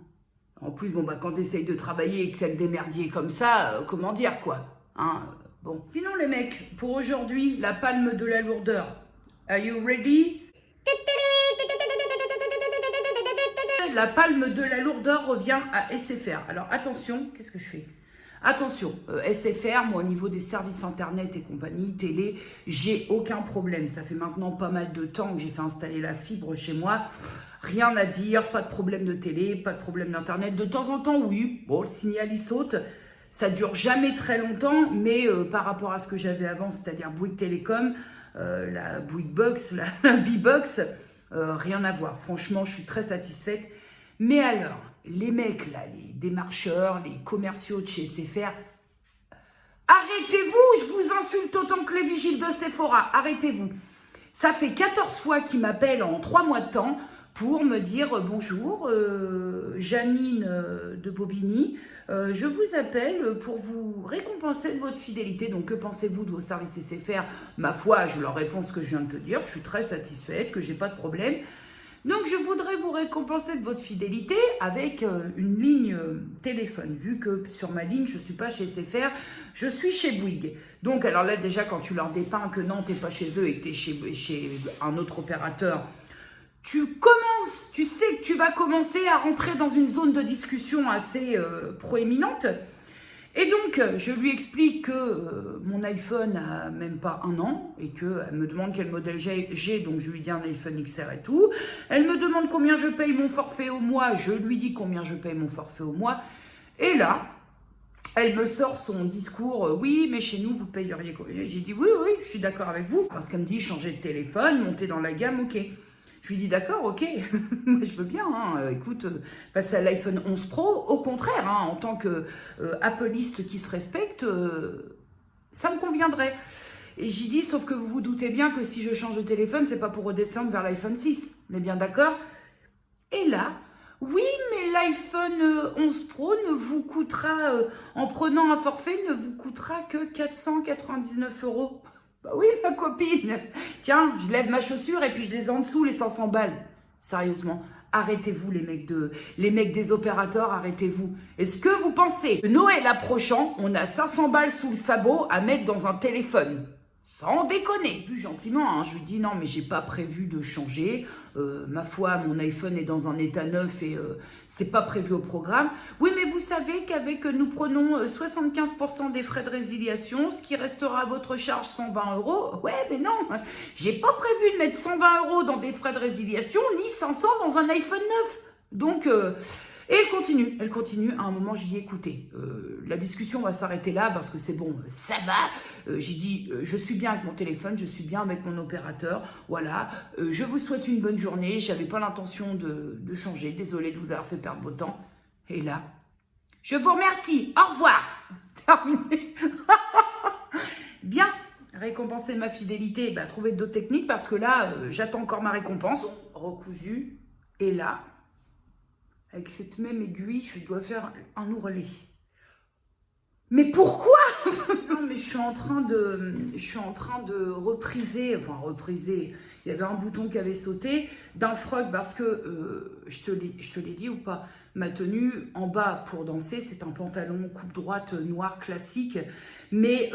En plus, bon, bah, quand tu essayes de travailler et que t'as le démerdier comme ça, comment dire, quoi, hein, bon. Sinon, les mecs, pour aujourd'hui, la palme de la lourdeur. Are you ready? La palme de la lourdeur revient à SFR. Alors, attention, qu'est-ce que je fais? Attention, SFR, moi, au niveau des services internet et compagnie, télé, j'ai aucun problème. Ça fait maintenant pas mal de temps que j'ai fait installer la fibre chez moi. Rien à dire, pas de problème de télé, pas de problème d'internet. De temps en temps, oui, bon, le signal il saute. Ça dure jamais très longtemps, mais par rapport à ce que j'avais avant, c'est-à-dire Bouygues Télécom, la Bouygues Box, la B-Box, rien à voir. Franchement, je suis très satisfaite. Mais alors, les mecs là, les démarcheurs, les commerciaux de chez SFR, arrêtez-vous, je vous insulte autant que les vigiles de Sephora, arrêtez-vous. Ça fait 14 fois qu'ils m'appellent en 3 mois de temps pour me dire bonjour, Janine de Bobigny, je vous appelle pour vous récompenser de votre fidélité. Donc que pensez-vous de vos services SFR? Ma foi, je leur réponds ce que je viens de te dire, que je suis très satisfaite, que j'ai pas de problème. Donc je voudrais vous récompenser de votre fidélité avec une ligne téléphone, vu que sur ma ligne, je ne suis pas chez SFR, je suis chez Bouygues. Donc alors là déjà quand tu leur dépeins que non, tu n'es pas chez eux et que tu es chez un autre opérateur, tu sais que tu vas commencer à rentrer dans une zone de discussion assez proéminente. Et donc, je lui explique que mon iPhone n'a même pas 1 an et qu'elle me demande quel modèle j'ai, donc je lui dis un iPhone XR et tout. Elle me demande combien je paye mon forfait au mois, je lui dis combien je paye mon forfait au mois. Et là, elle me sort son discours, oui, mais chez nous, vous payeriez combien? J'ai dit oui, je suis d'accord avec vous. Parce qu'elle me dit changer de téléphone, monter dans la gamme, ok. Je lui dis d'accord, ok, moi je veux bien, hein. Écoute, passer à l'iPhone 11 Pro, au contraire, hein, en tant que Appleiste qui se respecte, ça me conviendrait. Et j'ai dit, sauf que vous vous doutez bien que si je change de téléphone, c'est pas pour redescendre vers l'iPhone 6, on est bien d'accord? Et là, oui, mais l'iPhone 11 Pro ne vous coûtera, en prenant un forfait, ne vous coûtera que 499 €. Bah oui, ma copine. Tiens, je lève ma chaussure et puis je les ai en dessous, les 500 balles. Sérieusement, arrêtez-vous les mecs des opérateurs, arrêtez-vous. Est-ce que vous pensez que Noël approchant, on a 500 balles sous le sabot à mettre dans un téléphone? Sans déconner. Plus gentiment, hein, je lui dis non, mais j'ai pas prévu de changer. Ma foi, mon iPhone est dans un état neuf et c'est pas prévu au programme. Oui, mais vous savez qu'avec nous prenons 75% des frais de résiliation, ce qui restera à votre charge 120 €. Ouais, mais non, j'ai pas prévu de mettre 120 € dans des frais de résiliation, ni 500 dans un iPhone 9. Donc, et elle continue. À un moment, je dis, écoutez, la discussion va s'arrêter là parce que c'est bon, ça va. J'ai dit, je suis bien avec mon téléphone, je suis bien avec mon opérateur. Voilà, je vous souhaite une bonne journée. J'avais pas l'intention de changer. Désolée de vous avoir fait perdre votre temps. Et là, je vous remercie. Au revoir. Terminé. Bien. Récompenser ma fidélité, trouver d'autres techniques parce que là, j'attends encore ma récompense. Recousu. Et là, avec cette même aiguille, je dois faire un ourlet. Mais pourquoi? Non, mais je suis en train de repriser, il y avait un bouton qui avait sauté d'un froc parce que, je te l'ai dit ou pas, ma tenue en bas pour danser, c'est un pantalon coupe droite noir classique, mais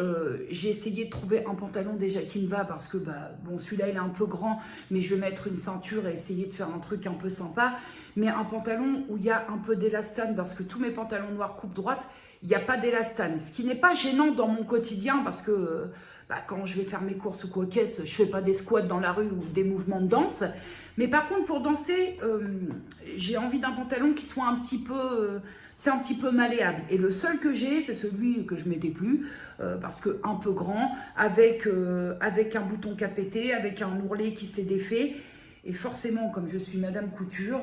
j'ai essayé de trouver un pantalon déjà qui me va parce que, bon, celui-là il est un peu grand, mais je vais mettre une ceinture et essayer de faire un truc un peu sympa, mais un pantalon où il y a un peu d'élastane parce que tous mes pantalons noirs coupe droite, il n'y a pas d'élastane, ce qui n'est pas gênant dans mon quotidien parce que quand je vais faire mes courses ou quoi qu'est-ce, je ne fais pas des squats dans la rue ou des mouvements de danse. Mais par contre, pour danser, j'ai envie d'un pantalon qui soit un petit peu malléable. Et le seul que j'ai, c'est celui que je ne mettais plus, parce que un peu grand, avec un bouton qui a pété, avec un ourlet qui s'est défait. Et forcément, comme je suis Madame Couture...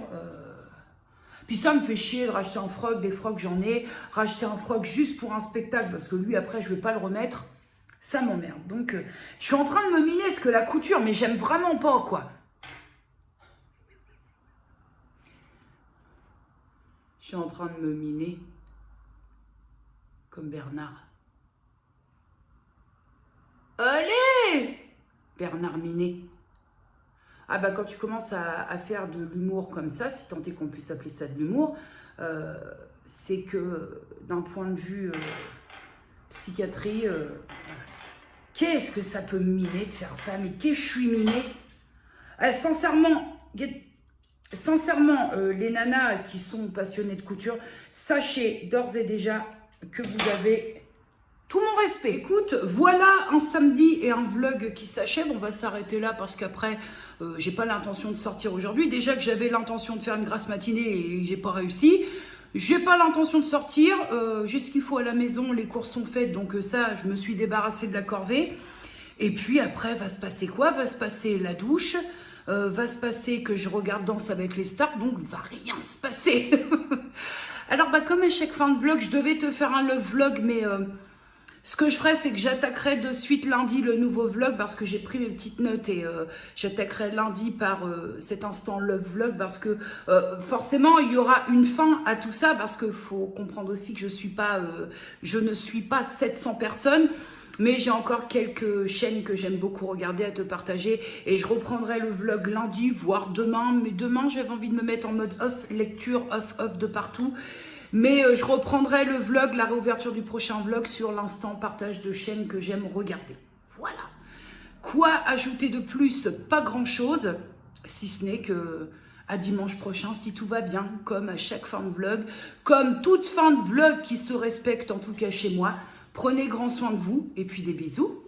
Puis ça me fait chier de racheter un froc, des frocs j'en ai, racheter un froc juste pour un spectacle parce que lui après je vais pas le remettre, ça m'emmerde. Donc je suis en train de me miner ce que la couture, mais j'aime vraiment pas quoi. Je suis en train de me miner comme Bernard. Allez Bernard Minet. Ah quand tu commences à faire de l'humour comme ça, si tant est qu'on puisse appeler ça de l'humour, c'est que d'un point de vue psychiatrie, qu'est-ce que ça peut me miner de faire ça? Mais qu'est-ce que je suis minée? Sincèrement, les nanas qui sont passionnées de couture, sachez d'ores et déjà que vous avez... tout mon respect. Écoute, voilà un samedi et un vlog qui s'achève. On va s'arrêter là parce qu'après, j'ai pas l'intention de sortir aujourd'hui. Déjà que j'avais l'intention de faire une grasse matinée et j'ai pas réussi. J'ai pas l'intention de sortir. J'ai ce qu'il faut à la maison. Les courses sont faites. Donc ça, je me suis débarrassée de la corvée. Et puis après, va se passer quoi? Va se passer la douche. Va se passer que je regarde Danse avec les stars. Donc, va rien se passer. Alors, comme à chaque fin de vlog, je devais te faire un love vlog, mais... ce que je ferai, c'est que j'attaquerai de suite lundi le nouveau vlog parce que j'ai pris mes petites notes et j'attaquerai lundi par cet instant love vlog parce que forcément, il y aura une fin à tout ça parce qu'il faut comprendre aussi que je ne suis pas 700 personnes. Mais j'ai encore quelques chaînes que j'aime beaucoup regarder, à te partager. Et je reprendrai le vlog lundi, voire demain. Mais demain, j'avais envie de me mettre en mode off, lecture, off de partout. Mais je reprendrai le vlog, la réouverture du prochain vlog sur l'instant partage de chaînes que j'aime regarder. Voilà. Quoi ajouter de plus? Pas grand-chose, si ce n'est que à dimanche prochain, si tout va bien, comme à chaque fin de vlog, comme toute fin de vlog qui se respecte, en tout cas chez moi. Prenez grand soin de vous et puis des bisous.